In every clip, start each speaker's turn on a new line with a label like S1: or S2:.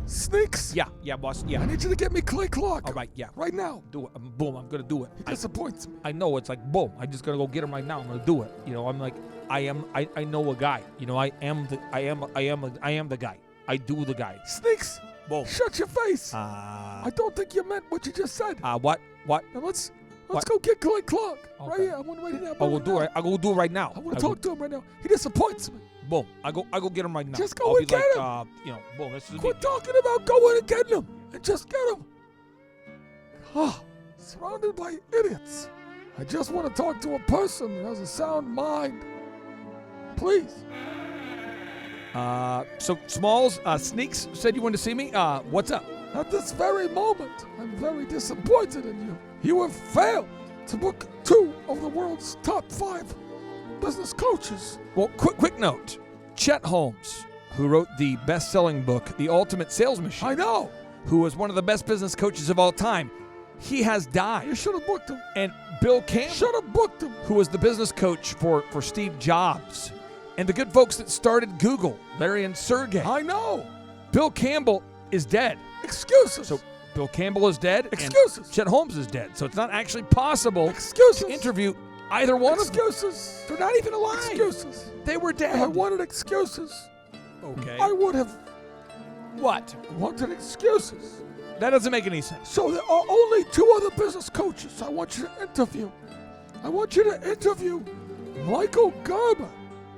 S1: Sneaks.
S2: Yeah, boss. Yeah.
S1: I need you to get me Clay Clark.
S2: All right, yeah.
S1: Right now.
S2: Do it. Boom, I'm gonna do it.
S1: He disappoints me.
S2: I know, it's like boom. I just gotta go get him right now. I'm gonna do it. You know, I'm like, I know a guy. You know, I am the guy. I do the guy.
S1: Sneaks.
S2: Boom.
S1: Shut your face. I don't think you meant what you just said.
S2: What?
S1: Now let's go get Clay Clark.
S2: Okay.
S1: Right here. I want to wait here.
S2: I'll go do it right now.
S1: I want to talk to him right now. He disappoints me.
S2: Boom. I go get him right now.
S1: Just go
S2: I'll
S1: and
S2: be
S1: get
S2: like,
S1: him.
S2: You know, boom. This is
S1: Quit talking about going and getting him. And just get him. Surrounded by idiots. I just want to talk to a person that has a sound mind. Please.
S2: So Smalls, Sneaks said you wanted to see me. What's up?
S1: At this very moment, I'm very disappointed in you. You have failed to book 2 of the world's top 5 business coaches.
S2: Well, quick note. Chet Holmes, who wrote the best-selling book, The Ultimate Sales Machine.
S1: I know.
S2: Who was one of the best business coaches of all time. He has died.
S1: You should have booked him.
S2: And Bill Campbell,
S1: should have booked him,
S2: who was the business coach for Steve Jobs. And the good folks that started Google, Larry and Sergey.
S1: I know.
S2: Bill Campbell is dead.
S1: Excuses.
S2: So Bill Campbell is dead.
S1: Excuses.
S2: And Chet Holmes is dead. So it's not actually possible
S1: Excuses.
S2: to interview either one of them.
S1: Excuses.
S2: They're not even alive.
S1: Excuses.
S2: They were dead.
S1: I wanted excuses.
S2: Okay.
S1: I would have
S2: What?
S1: wanted excuses.
S2: That doesn't make any sense.
S1: So there are only 2 other business coaches I want you to interview. I want you to interview Michael Gerber.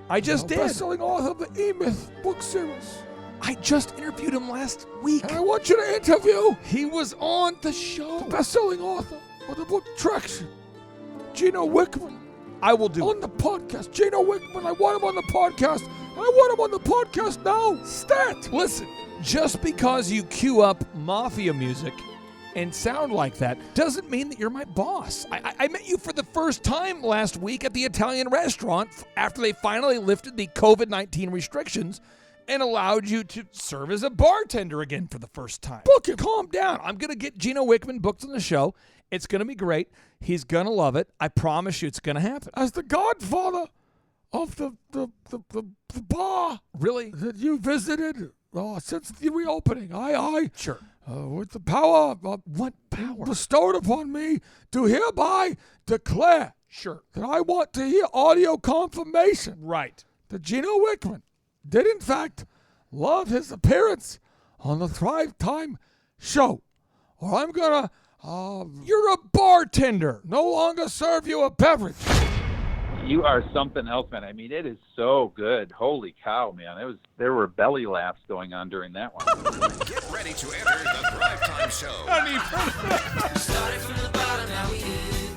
S2: I just did.
S1: Best-selling author of the E-Myth book series.
S2: I just interviewed him last week.
S1: And I want you to interview
S2: He was on the show.
S1: the best-selling author of the book Traction, Gino Wickman.
S2: I will do
S1: On
S2: it.
S1: the podcast. Gino Wickman, I want him on the podcast. I want him on the podcast now. Stat.
S2: Listen, just because you cue up mafia music and sound like that doesn't mean that you're my boss. I met you for the first time last week at the Italian restaurant after they finally lifted the COVID-19 restrictions and allowed you to serve as a bartender again for the first time.
S1: Book him.
S2: Calm down. I'm going to get Gino Wickman booked on the show. It's going to be great. He's going to love it. I promise you it's going to happen.
S1: As the godfather of the bar
S2: Really?
S1: that you visited since the reopening,
S2: Sure.
S1: with the power
S2: What power?
S1: bestowed upon me, do hereby declare
S2: Sure.
S1: that I want to hear audio confirmation
S2: Right.
S1: that Gino Wickman did in fact love his appearance on the Thrive Time show, or I'm gonna
S2: You're a bartender.
S1: no longer serve you a beverage.
S3: You are something else, man. I mean, it is so good. Holy cow, man. There were belly laughs going on during that one.
S4: Get ready to enter the Thrive Time Show.
S5: Started from the bottom, now we here.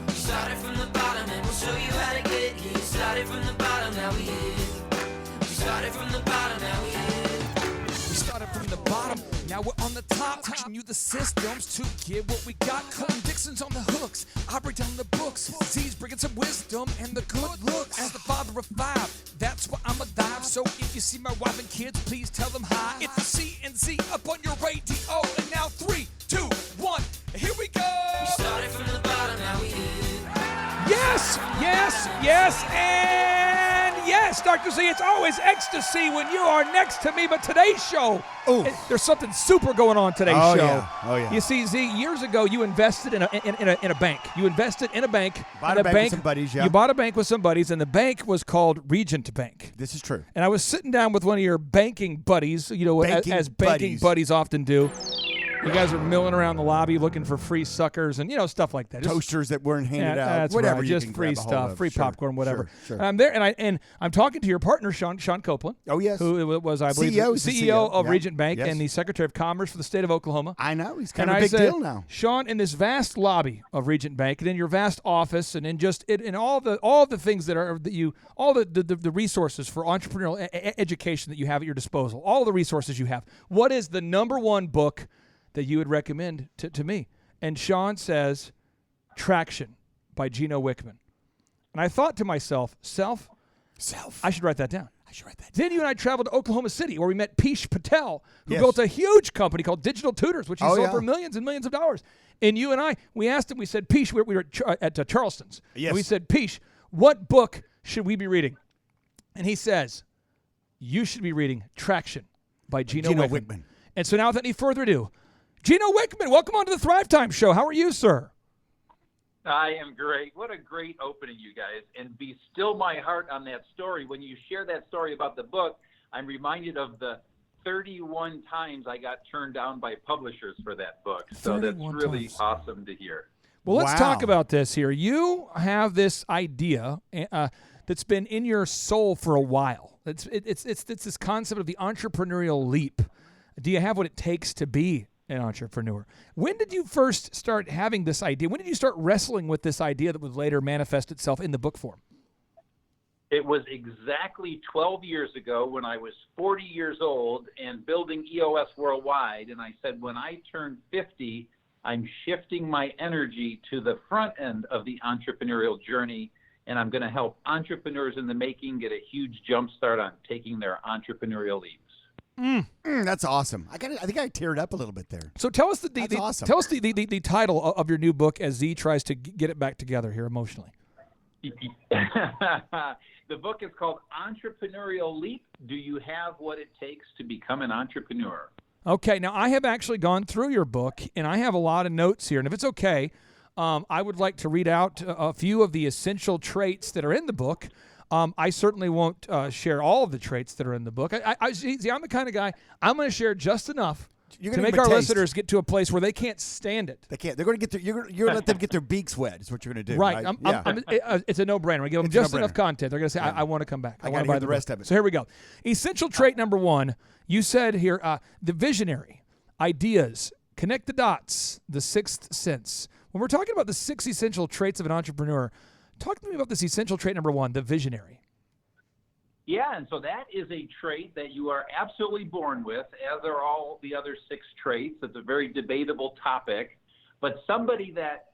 S5: Started from the bottom, and we'll show you how to get here. Started from the bottom, now we here. Started from the bottom, now we here.
S2: We started from the bottom, now we're on the top, teaching you the systems to get what we got. Clinton Dixon's on the hooks, I break down the books. Z's bringing some wisdom and the good looks. As the father of 5, that's why I'm a dive. So if you see my wife and kids, please tell them hi. It's the C&Z up on your radio, and now 3, 2, 1, here we go.
S5: Started from the bottom, now we here.
S2: Yes, yes, yes, and yes, Dr. Z, it's always ecstasy when you are next to me, but today's show, there's something super going on today's show.
S6: Yeah. Oh, yeah.
S2: You see, Z, years ago, you invested in a bank. You invested in a bank.
S6: Bought
S2: and
S6: a bank with some buddies, yeah.
S2: You bought a bank with some buddies, and the bank was called Regent Bank.
S6: This is true.
S2: And I was sitting down with one of your banking buddies, as banking
S6: buddies.
S2: buddies often do. You guys are milling around the lobby looking for free suckers and, stuff like that. Just
S6: Toasters that weren't handed out.
S2: That's
S6: Whatever
S2: right.
S6: you
S2: Just
S6: can
S2: free
S6: grab a hold
S2: stuff,
S6: of.
S2: free
S6: Sure,
S2: popcorn, whatever.
S6: Sure.
S2: I'm there, and I'm talking to your partner, Sean Copeland.
S6: Oh, yes.
S2: Who was, I believe,
S6: CEO,
S2: the CEO of
S6: yeah.
S2: Regent Bank
S6: Yes.
S2: and the Secretary of Commerce for the state of Oklahoma.
S6: I know. He's
S2: And
S6: kind of a
S2: I
S6: big
S2: said,
S6: deal now.
S2: Sean, in this vast lobby of Regent Bank, and in your vast office, and in all the things all the resources for entrepreneurial education that you have at your disposal, all the resources you have, what is the number one book that you would recommend to me? And Sean says, Traction by Gino Wickman. And I thought to myself, I should write that down. Then you and I traveled to Oklahoma City, where we met Peesh Patel, who
S6: Yes.
S2: built a huge company called Digital Tutors, which he
S6: Oh,
S2: sold
S6: yeah.
S2: for millions and millions of dollars. And you and I, we asked him, we said, Peesh, we were at Charleston's.
S6: Yes.
S2: And we said, Peesh, what book should we be reading? And he says, you should be reading Traction by Gino Wickman. And so now, without any further ado, Gino Wickman, welcome on to the Thrive Time Show. How are you, sir?
S3: I am great. What a great opening, you guys. And be still my heart on that story. When you share that story about the book, I'm reminded of the 31 times I got turned down by publishers for that book. So that's really awesome to hear.
S2: Well, let's talk about this here. You have this idea that's been in your soul for a while. It's this concept of the entrepreneurial leap. Do you have what it takes to be an entrepreneur? When did you first start having this idea? When did you start wrestling with this idea that would later manifest itself in the book form?
S3: It was exactly 12 years ago when I was 40 years old and building EOS Worldwide. And I said, when I turn 50, I'm shifting my energy to the front end of the entrepreneurial journey. And I'm going to help entrepreneurs in the making get a huge jump start on taking their entrepreneurial leaps.
S6: That's awesome. I think I teared up a little bit there.
S2: So tell us the
S6: awesome.
S2: Tell us the title of your new book as Z tries to get it back together here emotionally.
S3: The book is called Entrepreneurial Leap. Do you have what it takes to become an entrepreneur?
S2: Okay, now I have actually gone through your book, and I have a lot of notes here. And if it's okay, I would like to read out a few of the essential traits that are in the book. I certainly won't share all of the traits that are in the book. See, I'm the kind of guy, I'm going to share just enough to make our listeners get to a place where they can't stand it.
S6: They can't. They're going to get you're going to let them get their beaks wet is what you're going to do.
S2: Right.
S6: Right?
S2: It's a no-brainer. We give them just enough content. They're going to say, I want to come back. I want to buy the
S6: rest of it.
S2: So here we go. Essential trait number 1, you said here, the visionary, ideas, connect the dots, the sixth sense. When we're talking about the 6 essential traits of an entrepreneur, talk to me about this essential trait number 1, the visionary.
S3: Yeah, and so that is a trait that you are absolutely born with, as are all the other 6 traits. It's a very debatable topic. But somebody that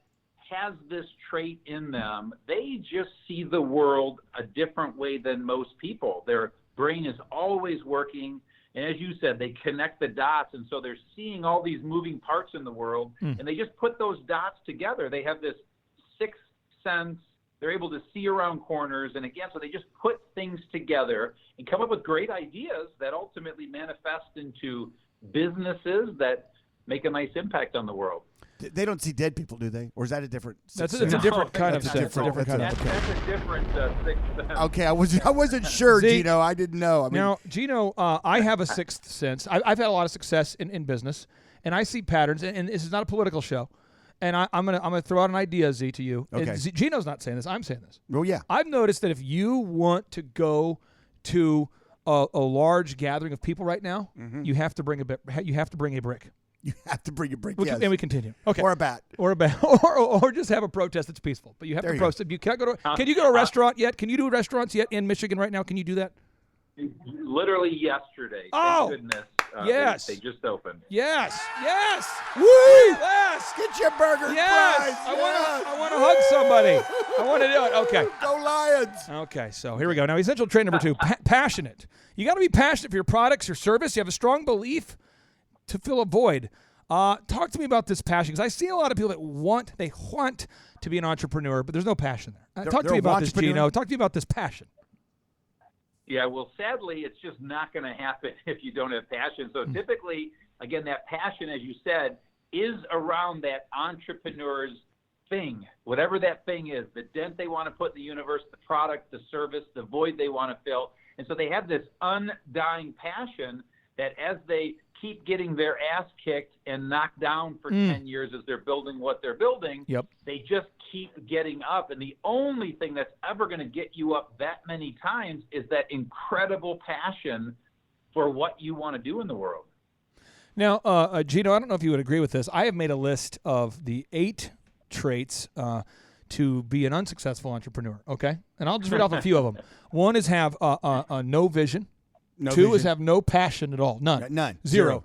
S3: has this trait in them, they just see the world a different way than most people. Their brain is always working. And as you said, they connect the dots. And so they're seeing all these moving parts in the world, and they just put those dots together. They have this sixth sense. They're able to see around corners. And again, so they just put things together and come up with great ideas that ultimately manifest into businesses that make a nice impact on the world.
S6: They don't see dead people, do they? Or is that a different?
S2: That's a different kind of
S3: That's a different sixth sense.
S6: Okay, I wasn't sure,
S2: See,
S6: Gino. I didn't know. I mean,
S2: now, Gino, I have a sixth sense. I've had a lot of success in business, and I see patterns. And this is not a political show. And I'm gonna throw out an idea, Z, to you.
S6: Okay.
S2: Gino's not saying this. I'm saying this.
S6: well, yeah.
S2: I've noticed that if you want to go to a large gathering of people right now, you have to bring a brick.
S6: You have to bring a brick. Yes.
S2: And we continue. Okay.
S6: Or a bat.
S2: Or a bat. or just have a protest that's peaceful. But you have to protest. You can't go to. Can you go to a restaurant yet? Can you do restaurants yet in Michigan right now? Can you do that?
S3: Literally yesterday.
S2: Oh,
S3: thank goodness.
S2: Yes.
S3: They just opened.
S2: Yes. Woo!
S6: Yes. Get your burger.
S2: Yes.
S6: Fries.
S2: I want to hug somebody. I want to do it. Okay.
S6: Go Lions.
S2: Okay, so here we go. Now, essential trait number 2, passionate. You got to be passionate for your products, your service. You have a strong belief to fill a void. Talk to me about this passion, because I see a lot of people that want to be an entrepreneur, but there's no passion there. Talk to me about this, Gino. Talk to me about this passion.
S3: Yeah, well, sadly, it's just not going to happen if you don't have passion. So typically, again, that passion, as you said, is around that entrepreneur's thing, whatever that thing is, the dent they want to put in the universe, the product, the service, the void they want to fill. And so they have this undying passion that as they keep getting their ass kicked and knocked down for 10 years as they're building what they're building, they just keep getting up. And the only thing that's ever going to get you up that many times is that incredible passion for what you want to do in the world.
S2: Now, Gino, I don't know if you would agree with this. I have made a list of the 8 traits to be an unsuccessful entrepreneur, okay? And I'll just read off a few of them. 1 is have no vision. 2 is have no passion at all. None. Zero.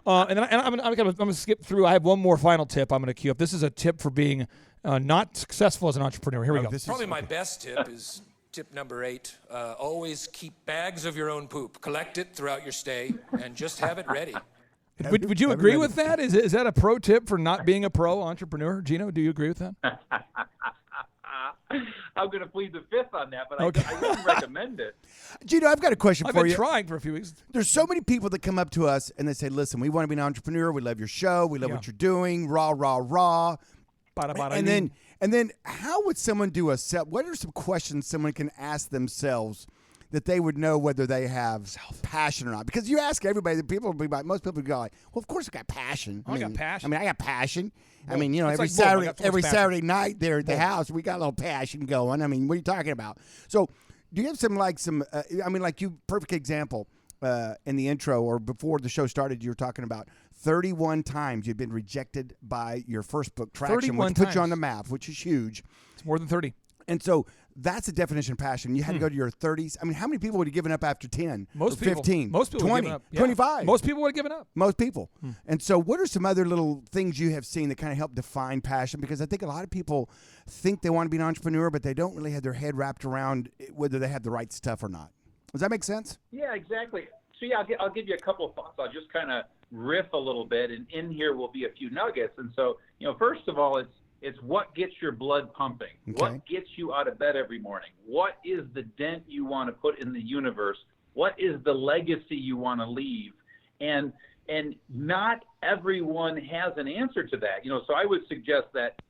S2: And then I'm going to skip through. I have one more final tip I'm going to queue up. This is a tip for being not successful as an entrepreneur. Here we go.
S7: Probably my best tip is tip number 8. Always keep bags of your own poop. Collect it throughout your stay and just have it ready.
S2: Would you agree with that? Is that a pro tip for not being a pro entrepreneur? Gino, do you agree with that?
S3: I'm going to plead the fifth on that, but
S2: Okay.
S3: I wouldn't recommend it.
S6: Gino, I've got a question
S2: I've
S6: for
S2: been
S6: you.
S2: trying for a few weeks.
S6: There's so many people that come up to us and they say, listen, we want to be an entrepreneur. We love your show. We love
S2: Yeah.
S6: what you're doing. Rah, rah, rah.
S2: Bada, bada,
S6: And
S2: ding.
S6: then how would someone do what are some questions someone can ask themselves that they would know whether they have passion or not? Because you ask everybody, most people go like, well, of course I got passion.
S2: I got passion.
S6: I got passion. I
S2: Bull.
S6: mean,
S2: It's
S6: every
S2: like bull. I
S6: Saturday,
S2: got so much
S6: every
S2: passion.
S6: Saturday night there at the house, we got a little passion going. I mean, what are you talking about? So, do you have like you, perfect example in the intro or before the show started, you were talking about 31 times you've been rejected by your first book, Traction,
S2: 31
S6: which put you on
S2: times.
S6: the map, which is huge.
S2: It's more than 30.
S6: And so that's a definition of passion. You had to go to your 30s. I mean, how many people would have given up after 10
S2: Most
S6: or
S2: people.
S6: 15?
S2: Most people
S6: 20,
S2: would have given up. Yeah.
S6: 25.
S2: Most people would have given up.
S6: Most people. And so what are some other little things you have seen that kind of help define passion? Because I think a lot of people think they want to be an entrepreneur, but they don't really have their head wrapped around whether they have the right stuff or not. Does that make sense?
S3: Yeah, exactly. So, yeah, I'll give you a couple of thoughts. I'll just kind of riff a little bit, and in here will be a few nuggets. And so, first of all, it's what gets your blood pumping.
S6: Okay.
S3: What gets you out of bed every morning? What is the dent you want to put in the universe? What is the legacy you want to leave? And not everyone has an answer to that. So I would suggest that,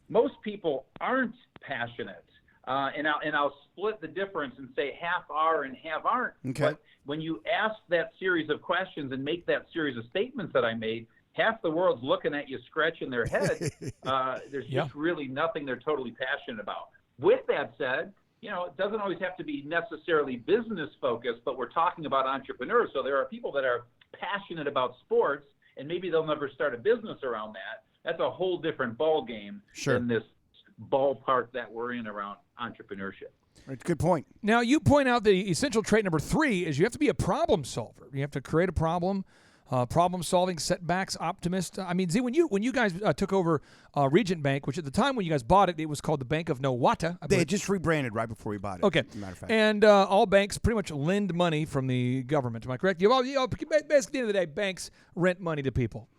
S3: most people aren't passionate. And I'll split the difference and say half are and half aren't.
S6: Okay.
S3: But when you ask that series of questions and make that series of statements that I made, half the world's looking at you scratching their head. There's just really nothing they're totally passionate about. With that said, it doesn't always have to be necessarily business focused, but we're talking about entrepreneurs. So there are people that are passionate about sports, and maybe they'll never start a business around that. That's a whole different ball game than this ballpark that we're in around entrepreneurship.
S6: That's a good point.
S2: Now, you point out the essential trait number 3 is you have to be a problem solver. You have to create a problem. Problem solving, setbacks, optimist. I mean, Z, when you guys took over Regent Bank, which at the time when you guys bought it, it was called the Bank of No Wata.
S6: They had just rebranded right before we bought it.
S2: Okay.
S6: As a matter of fact.
S2: And all banks pretty much lend money from the government. Am I correct? Basically, at the end of the day, banks rent money to people.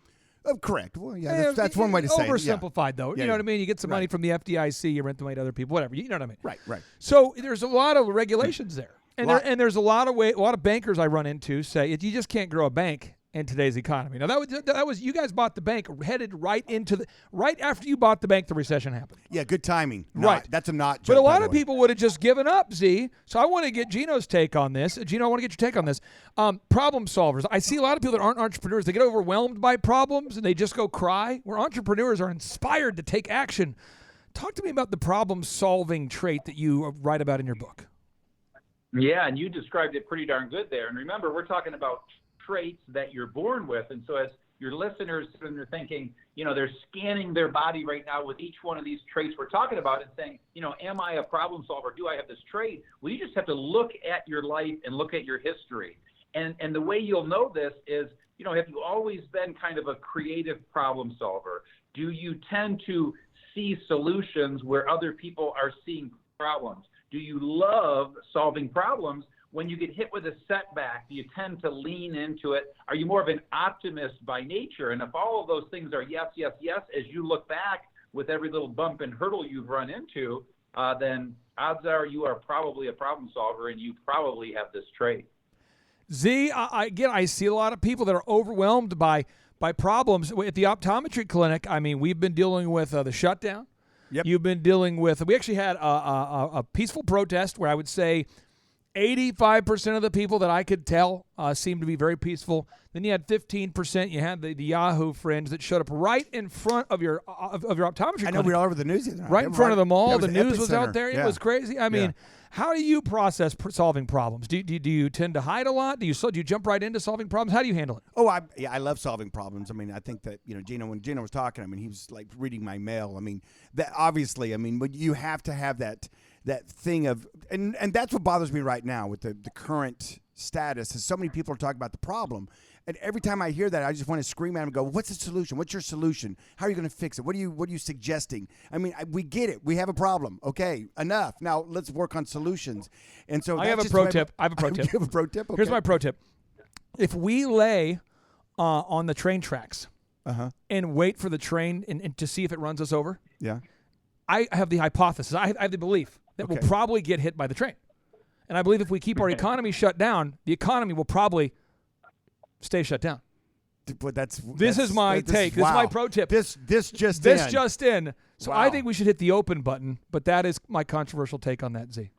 S6: Oh, correct. Well, yeah, that's one way to say it.
S2: Oversimplified, though.
S6: Yeah,
S2: You know
S6: yeah.
S2: what I mean? You get some money from the FDIC, you rent the money to other people, whatever. You know what I mean?
S6: Right.
S2: So there's a lot of regulations there. And
S6: Lot.
S2: there's a lot of bankers I run into say you just can't grow a bank in today's economy. Now that was you guys bought the bank headed right after you bought the bank, the recession happened.
S6: Yeah, good timing.
S2: Right.
S6: That's a not
S2: But
S6: joke,
S2: a
S6: by
S2: lot
S6: the
S2: of
S6: way.
S2: people would have just given up, Z. So I want to get Gino's take on this. Gino, I want to get your take on this. Problem solvers. I see a lot of people that aren't entrepreneurs. They get overwhelmed by problems and they just go cry. Where entrepreneurs are inspired to take action. Talk to me about the problem-solving trait that you write about in your book.
S3: Yeah, and you described it pretty darn good there. And remember, we're talking about traits that you're born with. And so as your listeners are thinking, they're scanning their body right now with each one of these traits we're talking about and saying, am I a problem solver? Do I have this trait? Well, you just have to look at your life and look at your history. And the way you'll know this is, have you always been kind of a creative problem solver? Do you tend to see solutions where other people are seeing problems? Do you love solving problems? When you get hit with a setback, do you tend to lean into it? Are you more of an optimist by nature? And if all of those things are yes, yes, yes, as you look back with every little bump and hurdle you've run into, then odds are you are probably a problem solver and you probably have this trait.
S2: Z, I see a lot of people that are overwhelmed by problems. At the optometry clinic, I mean, we've been dealing with the shutdown.
S6: Yep.
S2: You've been dealing with, we actually had a peaceful protest where I would say 85% of the people that I could tell seemed to be very peaceful. Then you had 15%. You had the Yahoo friends that showed up right in front of your optometry clinic.
S6: I know we were all over the news.
S2: Right in front of the mall.
S6: Yeah,
S2: The news was out
S6: epicenter.
S2: there.
S6: Yeah.
S2: It was crazy. I mean, how do you process solving problems? Do you tend to hide a lot? Do you jump right into solving problems? How do you handle it?
S6: Oh, I love solving problems. I mean, I think that, Gino, when Gino was talking, I mean, he was like reading my mail. I mean, that obviously, I mean, but you have to have that thing of, and that's what bothers me right now with the current status is so many people are talking about the problem. And every time I hear that, I just want to scream at them and go, what's the solution? What's your solution? How are you going to fix it? What are you suggesting? I mean, we get it. We have a problem. Okay, enough. Now let's work on solutions. And so
S2: I have a pro tip. I have a pro tip.
S6: You have a pro tip? Okay.
S2: Here's my pro tip. If we lay on the train tracks and wait for the train and to see if it runs us over,
S6: Yeah.
S2: I have the hypothesis. I have the belief that we'll probably get hit by the train. And I believe if we keep our economy shut down, the economy will probably stay shut down.
S6: But
S2: This is my take. This is my pro tip.
S6: This just in.
S2: So I think we should hit the open button, but that is my controversial take on that, Z.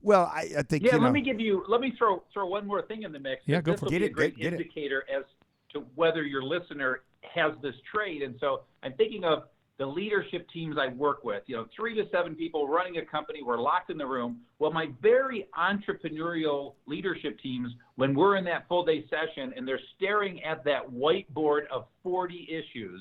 S6: Well, I think
S3: let me throw one more thing in the mix.
S2: Yeah, go
S3: this
S2: for
S3: will
S2: it.
S3: be a great indicator as to whether your listener has this trait. And so I'm thinking of the leadership teams I work with, 3 to 7 people running a company. We're locked in the room. Well, my very entrepreneurial leadership teams, when we're in that full day session and they're staring at that whiteboard of 40 issues,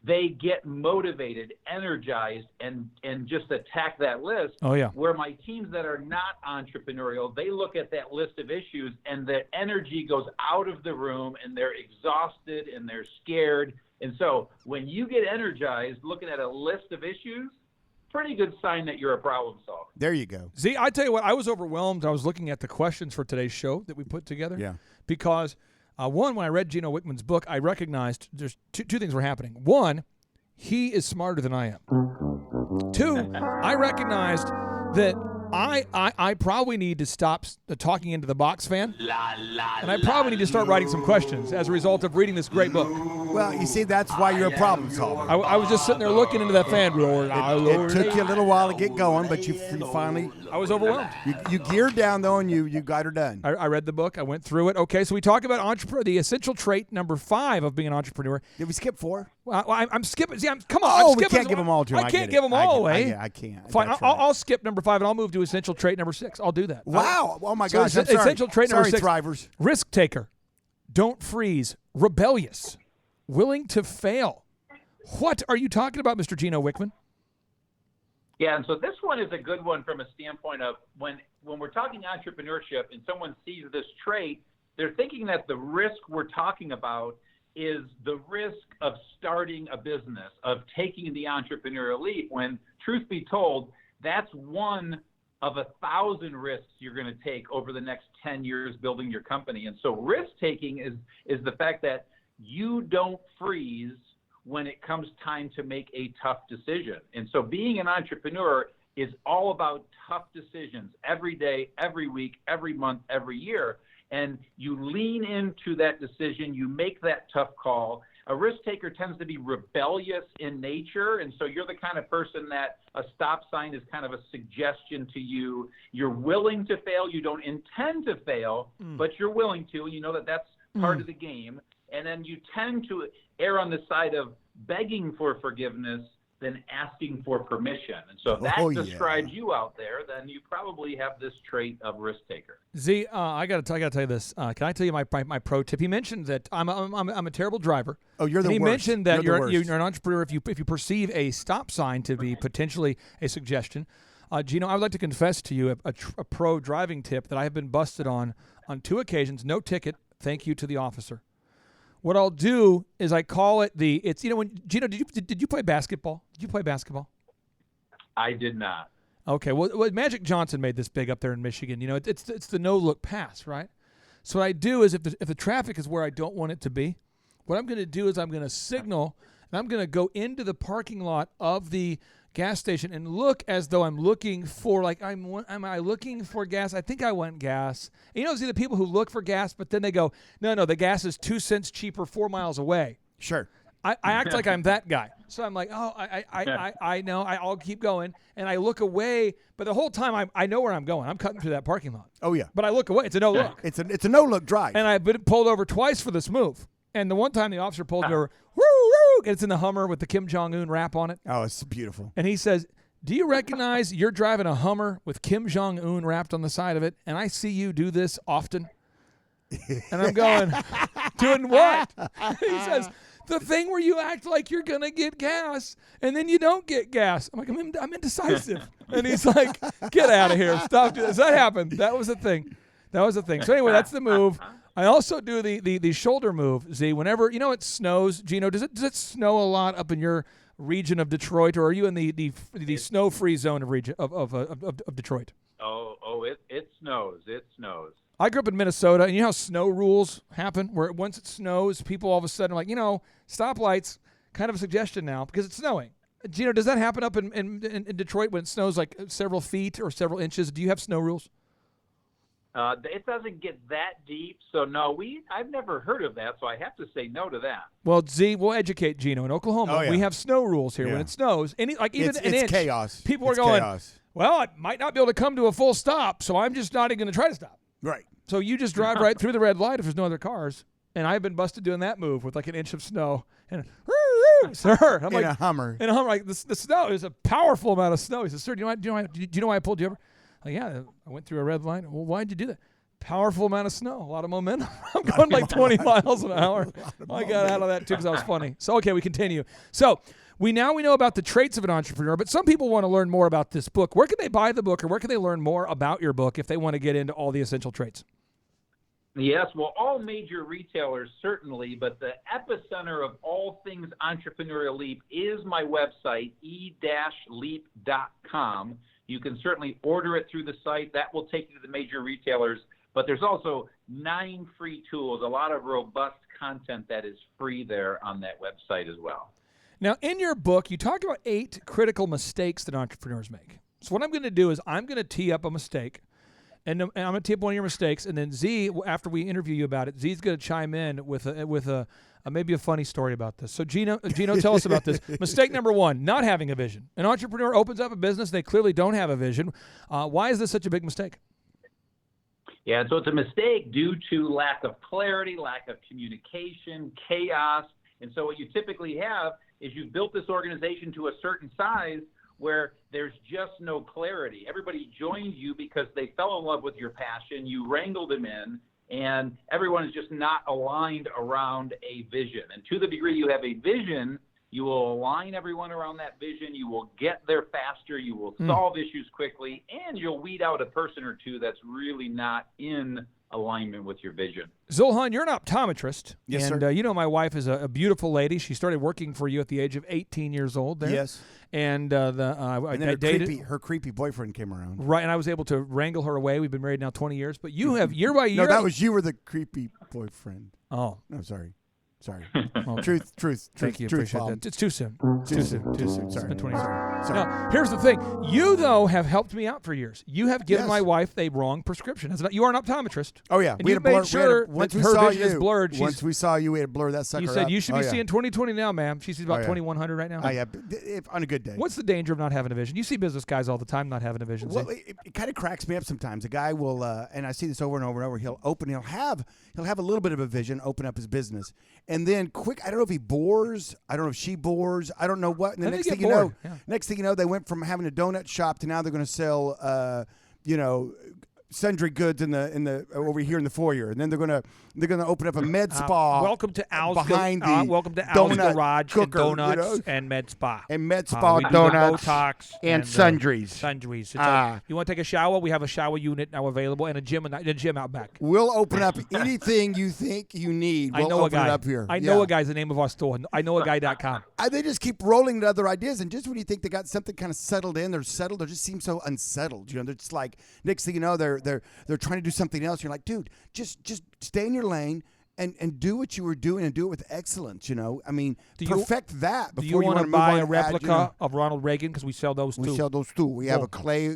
S3: they get motivated, energized, and just attack that list.
S2: Oh, yeah.
S3: Where my teams that are not entrepreneurial, they look at that list of issues and the energy goes out of the room and they're exhausted and they're scared. And so when you get energized looking at a list of issues, pretty good sign that you're a problem solver.
S6: There you go.
S2: See, I tell you what, I was overwhelmed. I was looking at the questions for today's show that we put together.
S6: Yeah.
S2: Because, one, when I read Gino Wickman's book, I recognized there's two things were happening. One, he is smarter than I am. 2, I recognized that I probably need to stop talking into the box fan, and I probably need to start writing some questions as a result of reading this great book.
S6: Well, you see, that's why you're a problem solver.
S2: I was just sitting there looking into that fan.
S6: It took you a little while to get going, but you finally.
S2: I was overwhelmed.
S6: You geared down though, and you got her done.
S2: I read the book. I went through it. Okay, so we talk about the essential trait number 5 of being an entrepreneur.
S6: Did we skip 4?
S2: Well, I'm skipping. See, come
S6: on.
S2: I'm
S6: we
S2: skipping.
S6: Can't give them all to him.
S2: I can't give them all away.
S6: I can't.
S2: Fine. I'll skip number 5 and I'll move to essential trait number 6. I'll do that.
S6: Wow. Oh my
S2: so
S6: gosh. I'm sorry.
S2: Essential trait number 6.
S6: Thrivers.
S2: Risk taker. Don't freeze. Rebellious. Willing to fail. What are you talking about, Mr. Gino Wickman?
S3: Yeah, and so this one is a good one from a standpoint of when we're talking entrepreneurship and someone sees this trait, they're thinking that the risk we're talking about is the risk of starting a business, of taking the entrepreneurial leap, when truth be told, that's one of 1,000 risks you're going to take over the next 10 years building your company. And so risk taking is the fact that you don't freeze when it comes time to make a tough decision. And so being an entrepreneur is all about tough decisions every day, every week, every month, every year. And you lean into that decision, you make that tough call. A risk taker tends to be rebellious in nature, and so you're the kind of person that a stop sign is kind of a suggestion to you. You're willing to fail. You don't intend to fail, but you're willing to, and you know that that's part of the game. And then you tend to err on the side of begging for forgiveness than asking for permission. And so if that describes you out there, then you probably have this trait of risk taker.
S2: Z, I gotta tell you this. Can I tell you my pro tip? He mentioned that I'm a terrible driver.
S6: Oh, you're the worst.
S2: He mentioned that
S6: you're
S2: an entrepreneur if you perceive a stop sign to be potentially a suggestion. Gino, I would like to confess to you a pro driving tip that I have been busted on 2 occasions. No ticket. Thank you to the officer. What I'll do is I call it when Gino, did you play basketball? Did you play basketball?
S3: I did not.
S2: Okay, well, Magic Johnson made this big up there in Michigan. It's the no look pass, right? So what I do is if the traffic is where I don't want it to be, what I'm going to do is I'm going to signal and I'm going to go into the parking lot of the gas station and look as though I'm looking for am I looking for gas? I think I want gas. And see the people who look for gas, but then they go, no, the gas is 2 cents cheaper 4 miles away.
S6: Sure.
S2: I act like I'm that guy. So I'm like, I know. I'll keep going, and I look away. But the whole time I know where I'm going. I'm cutting through that parking lot.
S6: Oh yeah.
S2: But I look away. It's a no look.
S6: It's a no look drive.
S2: And I've been pulled over twice for this move. And the one time the officer pulled me over, woo, woo, and it's in the Hummer with the Kim Jong-un wrap on it.
S6: Oh, it's beautiful.
S2: And he says, do you recognize you're driving a Hummer with Kim Jong-un wrapped on the side of it? And I see you do this often. And I'm going, doing what? He says, the thing where you act like you're going to get gas and then you don't get gas. I'm like, I'm indecisive. And he's like, get out of here. Stop doing this. That happened. That was a thing. So anyway, that's the move. I also do the shoulder move, Z. Whenever, it snows, Gino, does it snow a lot up in your region of Detroit, or are you in the snow-free zone of Detroit?
S3: It snows. It snows.
S2: I grew up in Minnesota, and you know how snow rules happen, where once it snows, people all of a sudden are like, stoplights, kind of a suggestion now, because it's snowing. Gino, does that happen up in Detroit when it snows like several feet or several inches? Do you have snow rules?
S3: It doesn't get that deep, so no. I've never heard of that, so I have to say no to that.
S2: Well, Z, we'll educate Gino. In Oklahoma, we have snow rules here. When it snows, even
S6: it's
S2: an inch,
S6: chaos.
S2: People are going, well, I might not be able to come to a full stop, so I'm just not even going to try to stop.
S6: Right.
S2: So you just drive right through the red light if there's no other cars. And I've been busted doing that move with like an inch of snow. And sir, I'm
S6: in
S2: like
S6: a Hummer.
S2: In a Hummer, like the snow is a powerful amount of snow. He says, sir, do you know why I pulled you over? Like, yeah, I went through a red light. Well, why'd you do that? Powerful amount of snow, a lot of momentum. I'm going like 20 miles an hour. I got out of that too because I was funny. So okay, we continue. So we know about the traits of an entrepreneur, but some people want to learn more about this book. Where can they buy the book, or where can they learn more about your book if they want to get into all the essential traits?
S3: Yes, well, all major retailers certainly, but the epicenter of all things Entrepreneurial Leap is my website, e-leap.com. You can certainly order it through the site. That will take you to the major retailers, but there's also 9 free tools, a lot of robust content that is free there on that website as well.
S2: Now, in your book, you talked about 8 critical mistakes that entrepreneurs make. So what I'm going to do is I'm going to tee up a mistake. And I'm going to tee up one of your mistakes, and then Z, after we interview you about it, Z's going to chime in with a maybe a funny story about this. So Gino, tell us about this. Mistake number 1: not having a vision. An entrepreneur opens up a business; they clearly don't have a vision. Why is this such a big mistake?
S3: Yeah, so it's a mistake due to lack of clarity, lack of communication, chaos, and so what you typically have is you've built this organization to a certain size where there's just no clarity. Everybody joined you because they fell in love with your passion. You wrangled them in, and everyone is just not aligned around a vision. And to the degree you have a vision, you will align everyone around that vision. You will get there faster. You will solve issues quickly, and you'll weed out a person or two that's really not in alignment with your vision.
S2: Zulhan, you're an optometrist.
S6: Yes,
S2: and,
S6: sir.
S2: My wife is a beautiful lady. She started working for you at the age of 18 years old there.
S6: Yes.
S2: And,
S6: and then
S2: I dated
S6: her creepy boyfriend came around.
S2: Right, and I was able to wrangle her away. We've been married now 20 years. But you have, year by year.
S6: No, that was you were the creepy boyfriend.
S2: Oh.
S6: No, sorry.
S2: Okay.
S6: Truth.
S2: Thank you.
S6: Truth
S2: Appreciate
S6: bomb.
S2: that. It's too soon. Too soon.
S6: Sorry.
S2: It's been 20 years.
S6: Sorry.
S2: Now, here's the thing. You, though, have helped me out for years. You have given my wife a wrong prescription. You are an optometrist.
S6: Oh, yeah.
S2: And
S6: we
S2: you've
S6: had a blur.
S2: made sure
S6: once
S2: that
S6: we
S2: her
S6: saw
S2: vision
S6: you,
S2: is blurred.
S6: Once we saw you, we had to blur that sucker
S2: You said
S6: up.
S2: you should be seeing 2020 now, ma'am. She sees about 2100 right now.
S6: Oh, yeah. On a good day.
S2: What's the danger of not having a vision? You see business guys all the time not having a vision.
S6: Well, it kind of cracks me up sometimes. A guy will, and I see this over and over and over. He'll have a little bit of a vision, open up his business, and then I don't know if he bores. I don't know if she bores. I don't know what. And the next thing you know, they went from having a donut shop to now they're going to sell, sundry goods in the over here in the foyer, and then they're gonna open up a med spa.
S2: Welcome to Al's
S6: behind the
S2: welcome to Al's Garage
S6: cooker,
S2: and Donuts and Med Spa.
S6: And med spa
S2: we do
S6: donuts
S2: Botox
S6: and sundries.
S2: Sundries. You want to take a shower? We have a shower unit now available and a gym out back.
S6: We'll open up anything you think you need. We'll open it up here.
S2: I know a guy's the name of our store. I know a guy.com.
S6: They just keep rolling to other ideas, and just when you think they got something kind of settled in, they just seem so unsettled. They're just like, next thing you know, they're trying to do something else. You're like, dude, just stay in your lane and do what you were doing and do it with excellence. I mean, perfect that before
S2: you want to
S6: move
S2: buy
S6: on
S2: a
S6: and
S2: replica of Ronald Reagan, because we sell those too.
S6: We sell those too. We have a clay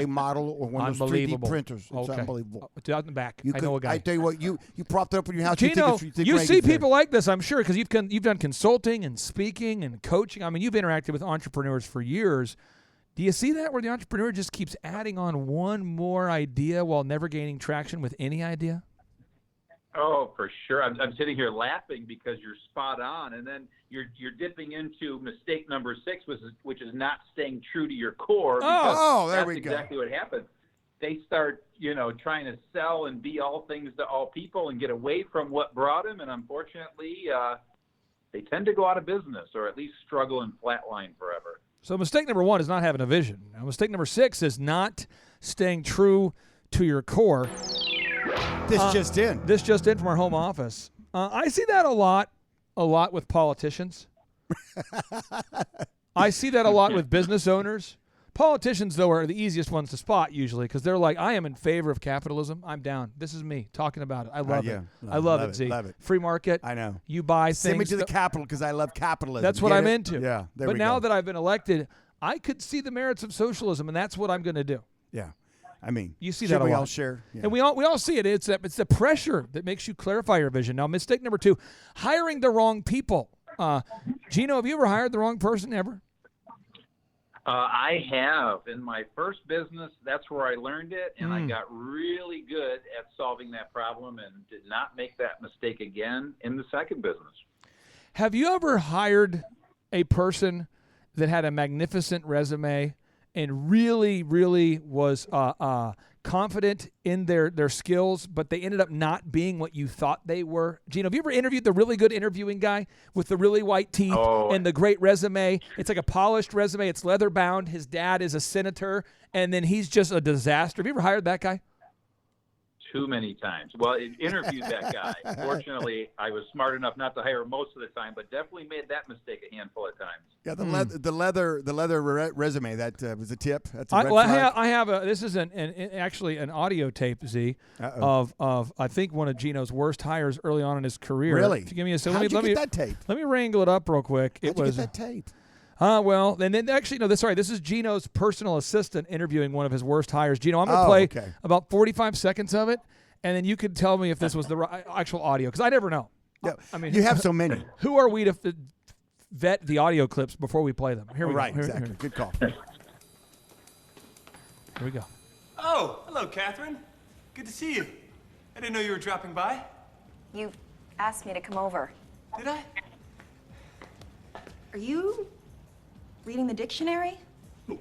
S6: model or one of those 3D printers. It's
S2: okay.
S6: unbelievable.
S2: It's out in the back. I know a guy.
S6: I tell you what, you propped it up in your house.
S2: Gino, you see people like this, I'm sure, because you've done consulting and speaking and coaching. I mean, you've interacted with entrepreneurs for years. Do you see that, where the entrepreneur just keeps adding on one more idea while never gaining traction with any idea?
S3: Oh, for sure. I'm sitting here laughing because you're spot on, and then you're dipping into mistake number 6, which is not staying true to your core.
S6: There we go.
S3: That's exactly what happens. They start, trying to sell and be all things to all people and get away from what brought them, and unfortunately, they tend to go out of business or at least struggle and flatline forever.
S2: So mistake number 1 is not having a vision. Now, mistake number 6 is not staying true to your core.
S6: This just in
S2: from our home office. I see that a lot with politicians. I see that a lot with business owners. Politicians, though, are the easiest ones to spot usually because they're like, I am in favor of capitalism. I'm down. This is me talking about it. I love it. I love it, Z.
S6: Love it.
S2: Free market.
S6: I know.
S2: You buy
S6: Send me
S2: things.
S6: to the Capitol because I love capitalism.
S2: That's what
S6: Get
S2: I'm
S6: it?
S2: into.
S6: Yeah, there
S2: but
S6: we
S2: now
S6: go.
S2: that I've been elected, I could see the merits of socialism, and that's what I'm going to do.
S6: Yeah. I mean,
S2: You see
S6: should
S2: that a
S6: we
S2: lot.
S6: all share? Yeah.
S2: And we all see it. It's the pressure that makes you clarify your vision. Now, mistake number 2, hiring the wrong people. Gino, have you ever hired the wrong person ever?
S3: I have. In my first business, that's where I learned it, and I got really good at solving that problem and did not make that mistake again in the second business.
S2: Have you ever hired a person that had a magnificent resume and really, really was confident in their skills, but they ended up not being what you thought they were? Gino, have you ever interviewed the really good interviewing guy with the really white teeth and the great resume? It's like a polished resume. It's leather bound. His dad is a senator, and then he's just a disaster. Have you ever hired that guy?
S3: Too many times. Well, it interviewed that guy. Fortunately, I was smart enough not to hire most of the time, but definitely made that mistake a handful of times.
S6: Yeah, the leather resume, that was a tip. That's a red flag.
S2: I have this is actually an audio tape, Z, of I think one of Gino's worst hires early on in his career.
S6: Really?
S2: If you give me a second,
S6: How'd you get that tape?
S2: Let me wrangle it up real quick.
S6: How'd you get that tape?
S2: Well, and then actually, no, this is Gino's personal assistant interviewing one of his worst hires. Gino, I'm going to play about 45 seconds of it, and then you can tell me if this was the actual audio, because I never know.
S6: Yeah,
S2: I mean,
S6: you have so many.
S2: Who are we to vet the audio clips before we play them? Here we go.
S6: Right, exactly. Good call.
S2: Here we go.
S8: Oh, hello, Catherine. Good to see you. I didn't know you were dropping by.
S9: You asked me to come over.
S8: Did I?
S9: Are you reading the dictionary?
S8: You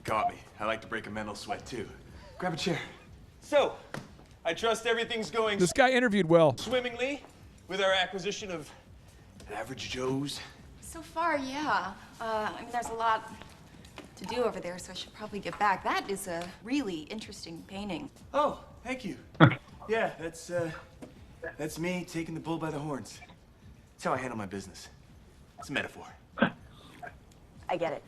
S8: caught me. I like to break a mental sweat, too. Grab a chair. So, I trust everything's going
S2: This guy interviewed well.
S8: swimmingly with our acquisition of Average Joe's.
S9: So far, yeah. I mean, there's a lot to do over there, so I should probably get back. That is a really interesting painting.
S8: Oh, thank you. Yeah, that's me taking the bull by the horns. That's how I handle my business. It's a metaphor.
S9: I get it.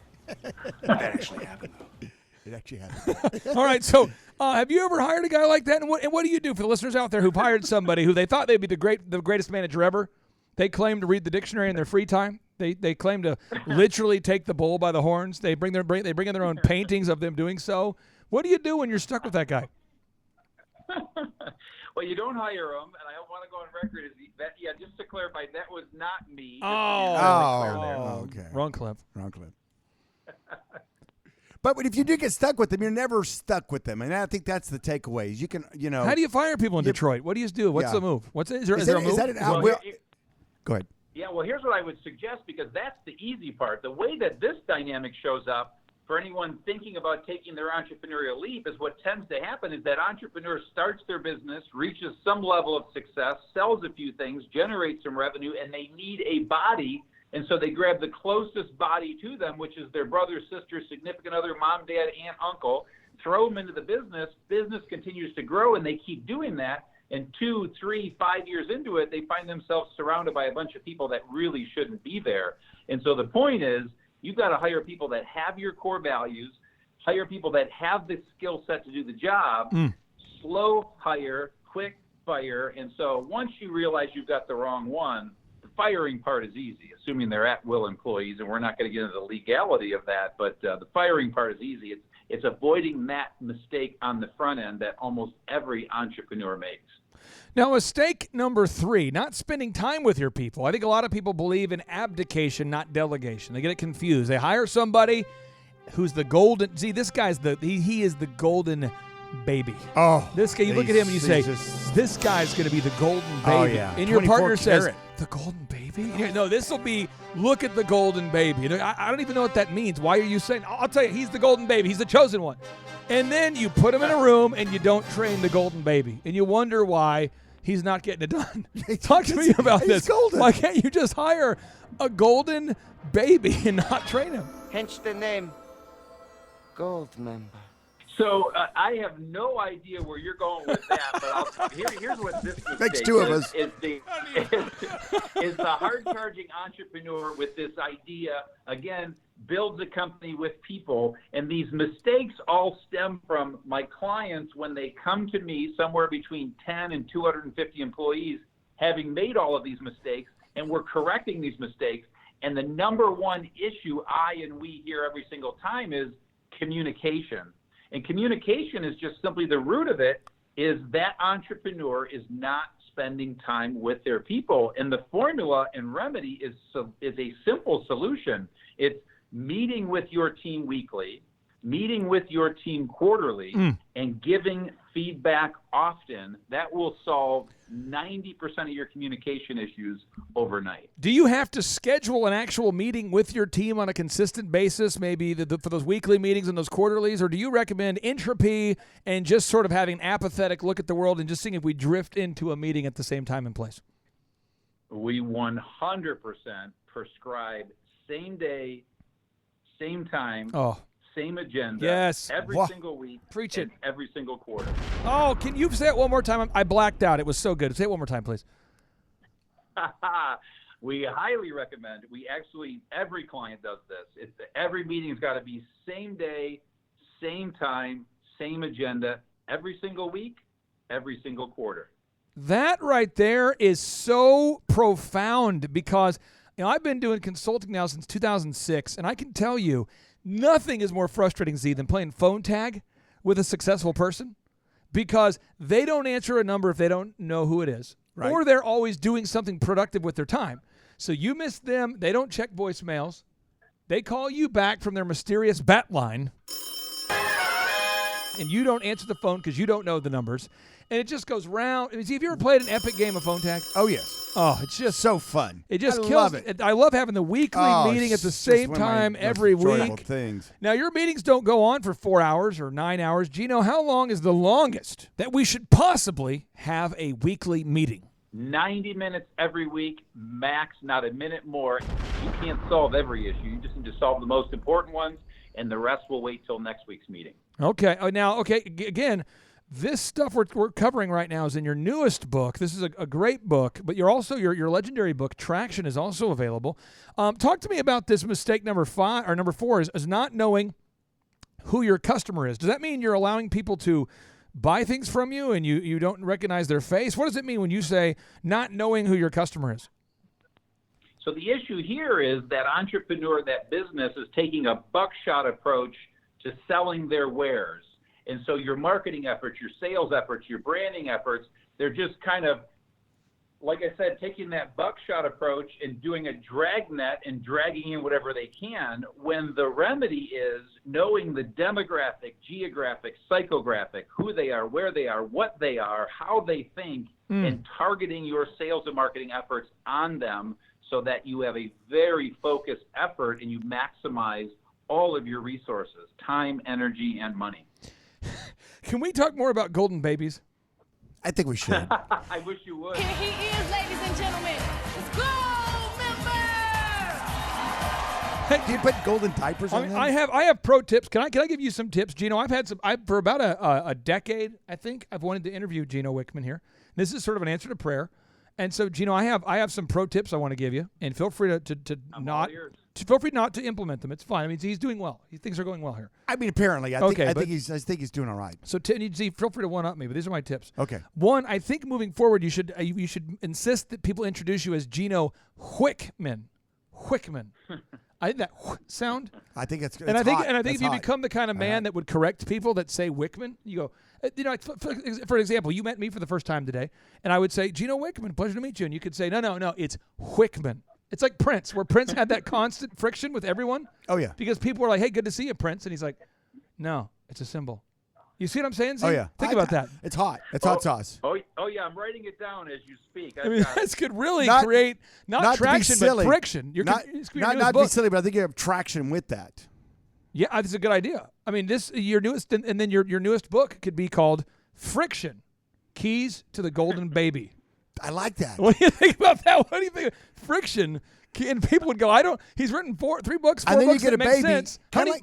S8: That actually happened, though.
S6: It actually happened.
S2: All right, so have you ever hired a guy like that? And what do you do for the listeners out there who've hired somebody who they thought they'd be the greatest manager ever? They claim to read the dictionary in their free time. They claim to literally take the bull by the horns. They bring in their own paintings of them doing so. What do you do when you're stuck with that guy?
S3: Well, you don't hire them, and I want to go on record. Just to clarify, that was not me.
S6: Okay.
S2: Wrong clip.
S6: But if you do get stuck with them, you're never stuck with them, and I think that's the takeaways. You can,
S2: How do you fire people in Detroit? What do you do? What's the move? Is there a move?
S6: Is that an out? Go ahead.
S3: Yeah, well, here's what I would suggest, because that's the easy part. The way that this dynamic shows up for anyone thinking about taking their entrepreneurial leap is what tends to happen is that entrepreneur starts their business, reaches some level of success, sells a few things, generates some revenue, and they need a body. And so they grab the closest body to them, which is their brother, sister, significant other, mom, dad, aunt, uncle, throw them into the business. Business continues to grow, and they keep doing that. And 2, 3, 5 years into it, they find themselves surrounded by a bunch of people that really shouldn't be there. And so the point is, you've got to hire people that have your core values, hire people that have the skill set to do the job, slow hire, quick fire. And so once you realize you've got the wrong one, the firing part is easy, assuming they're at-will employees, and we're not going to get into the legality of that, but the firing part is easy. It's avoiding that mistake on the front end that almost every entrepreneur makes.
S2: Now, mistake number 3, not spending time with your people. I think a lot of people believe in abdication, not delegation. They get it confused. They hire somebody who's the golden. See, this guy's he is the golden baby.
S6: Oh,
S2: this guy. You look at him and you say, "This guy's going to be the golden baby."
S6: Oh yeah.
S2: And your partner says, "The golden baby." No, this will be. Look at the golden baby. I don't even know what that means. Why are you saying? I'll tell you, he's the golden baby. He's the chosen one. And then you put him in a room and you don't train the golden baby, and you wonder why he's not getting it done. Talk to me about this.
S6: Golden.
S2: Why can't you just hire a golden baby and not train him?
S10: Hence the name Gold Member.
S3: So I have no idea where you're going with that, but here's what this mistake
S6: Makes two of us.
S3: is the hard-charging entrepreneur with this idea, again, builds a company with people. And these mistakes all stem from my clients when they come to me, somewhere between 10 and 250 employees, having made all of these mistakes, and we're correcting these mistakes. And the number one issue I and we hear every single time is communication. And communication is just simply the root of it, is that entrepreneur is not spending time with their people. And the formula and remedy is a simple solution. It's meeting with your team weekly, meeting with your team quarterly, and giving feedback often. That will solve 90% of your communication issues overnight.
S2: Do you have to schedule an actual meeting with your team on a consistent basis, maybe for those weekly meetings and those quarterlies, or do you recommend entropy and just sort of having an apathetic look at the world and just seeing if we drift into a meeting at the same time and place?
S3: We 100% prescribe same day, same time, same agenda, every single week,
S2: Preach it.
S3: and every single quarter.
S2: Oh, can you say it one more time? I blacked out. It was so good. Say it one more time, please.
S3: We highly recommend. Every client does this. Every meeting's got to be same day, same time, same agenda, every single week, every single quarter.
S2: That right there is so profound because I've been doing consulting now since 2006, and I can tell you nothing is more frustrating, Z, than playing phone tag with a successful person because they don't answer a number if they don't know who it is, or they're always doing something productive with their time. So you miss them. They don't check voicemails. They call you back from their mysterious bat line, and you don't answer the phone because you don't know the numbers. And it just goes round. Have you ever played an epic game of phone tag?
S6: Oh, yes.
S2: Oh, it's just
S6: so fun.
S2: It just
S6: I
S2: kills
S6: love it.
S2: I love having the weekly meeting at the same time every week.
S6: Things.
S2: Now, your meetings don't go on for 4 hours or 9 hours. Gino, how long is the longest that we should possibly have a weekly meeting?
S3: 90 minutes every week, max, not a minute more. You can't solve every issue. You just need to solve the most important ones, and the rest will wait till next week's meeting.
S2: Okay. Again, this stuff we're covering right now is in your newest book. This is a great book, but you're also your legendary book, Traction, is also available. Talk to me about this mistake number 4 is not knowing who your customer is. Does that mean you're allowing people to buy things from you and you don't recognize their face? What does it mean when you say not knowing who your customer is?
S3: So the issue here is that entrepreneur, that business is taking a buckshot approach to selling their wares. And so your marketing efforts, your sales efforts, your branding efforts, they're just kind of, like I said, taking that buckshot approach and doing a dragnet and dragging in whatever they can, when the remedy is knowing the demographic, geographic, psychographic, who they are, where they are, what they are, how they think, and targeting your sales and marketing efforts on them so that you have a very focused effort and you maximize all of your resources, time, energy, and money.
S2: Can we talk more about golden babies?
S6: I think we should.
S3: I wish you would.
S5: Here he is, ladies and gentlemen. Gold member!
S6: Do you put golden diapers on them?
S2: I have pro tips. Can I give you some tips, Gino? For about a decade, I think, I've wanted to interview Gino Wickman here. This is sort of an answer to prayer. And so, Gino, I have some pro tips I want to give you, and feel free feel free not to implement them. It's fine. I mean, he's doing well. Things are going well here.
S6: I mean, apparently, I think he's doing all right.
S2: So, feel free to one up me, but these are my tips.
S6: Okay.
S2: One, I think moving forward, you should insist that people introduce you as Gino Wickman. Wickman. I think that sound.
S6: I think it's
S2: and I think
S6: hot.
S2: if you become the kind of man that would correct people that say Wickman, you go. For example, you met me for the first time today, and I would say, Gino Wickman, pleasure to meet you. And you could say, no, it's Wickman. It's like Prince, where Prince had that constant friction with everyone.
S6: Oh, yeah.
S2: Because people were like, hey, good to see you, Prince. And he's like, no, it's a symbol. You see what I'm saying, Z?
S6: Oh, yeah.
S2: Think about that.
S6: It's hot. It's hot sauce.
S3: Oh, yeah, I'm writing it down as you speak.
S2: This could really create not traction, but friction.
S6: Not to be silly, but I think you have traction with that.
S2: Yeah, that's a good idea. I mean, your newest, and then your newest book could be called Friction: Keys to the Golden Baby.
S6: I like that.
S2: What do you think about that? What do you think? Friction, and people would go, he's written 3 books, 4
S6: and then
S2: books
S6: you get
S2: that
S6: a
S2: make
S6: baby.
S2: sense.
S6: Kind of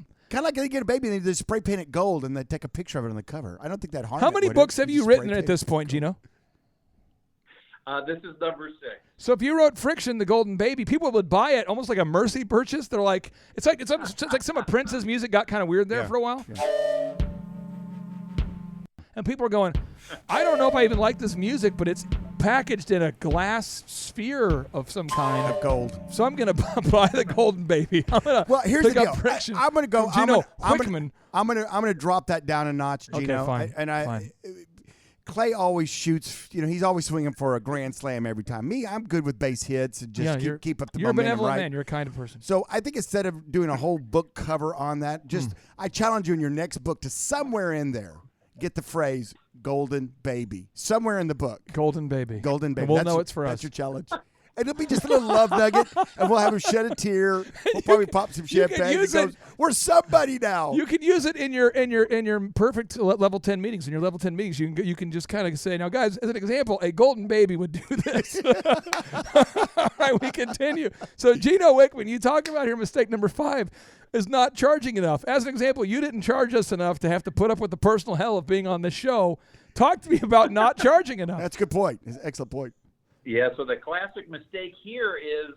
S6: like you get a baby and they just spray paint it gold and they take a picture of it on the cover. I don't think that harms.
S2: How many books have you written at this point, Gino?
S3: This is number 6.
S2: So if you wrote Friction, the Golden Baby, people would buy it almost like a mercy purchase. They're like, it's like some of Prince's music got kind of weird there for a while. Yeah. And people are going, I don't know if I even like this music, but it's packaged in a glass sphere of some kind
S6: of gold.
S2: So I'm gonna buy the Golden Baby. I'm gonna
S6: here's the deal.
S2: Friction.
S6: I'm gonna go.
S2: Gino Wickman.
S6: I'm gonna drop that down a notch, Gino.
S2: Okay, fine.
S6: Clay always shoots. He's always swinging for a grand slam every time. Me, I'm good with base hits and just keep up the momentum.
S2: You're a benevolent
S6: right?
S2: man. You're a kind of person.
S6: So I think instead of doing a whole book cover on that, I challenge you in your next book to somewhere in there get the phrase "Golden Baby" somewhere in the book.
S2: Golden Baby.
S6: Golden Baby.
S2: And we'll know it's for us.
S6: That's your challenge. And it'll be just a little love nugget, and we'll have him shed a tear. We'll probably pop some champagne.
S2: Use
S6: goes, we're somebody now.
S2: You can use it in your perfect level 10 meetings. In your level 10 meetings, you can just kind of say, now, guys, as an example, a Golden Baby would do this. All right, we continue. So, Gino Wickman, you talk about here mistake number 5 is not charging enough. As an example, you didn't charge us enough to have to put up with the personal hell of being on this show. Talk to me about not charging enough.
S6: That's a good point. That's an excellent point.
S3: Yeah, so the classic mistake here is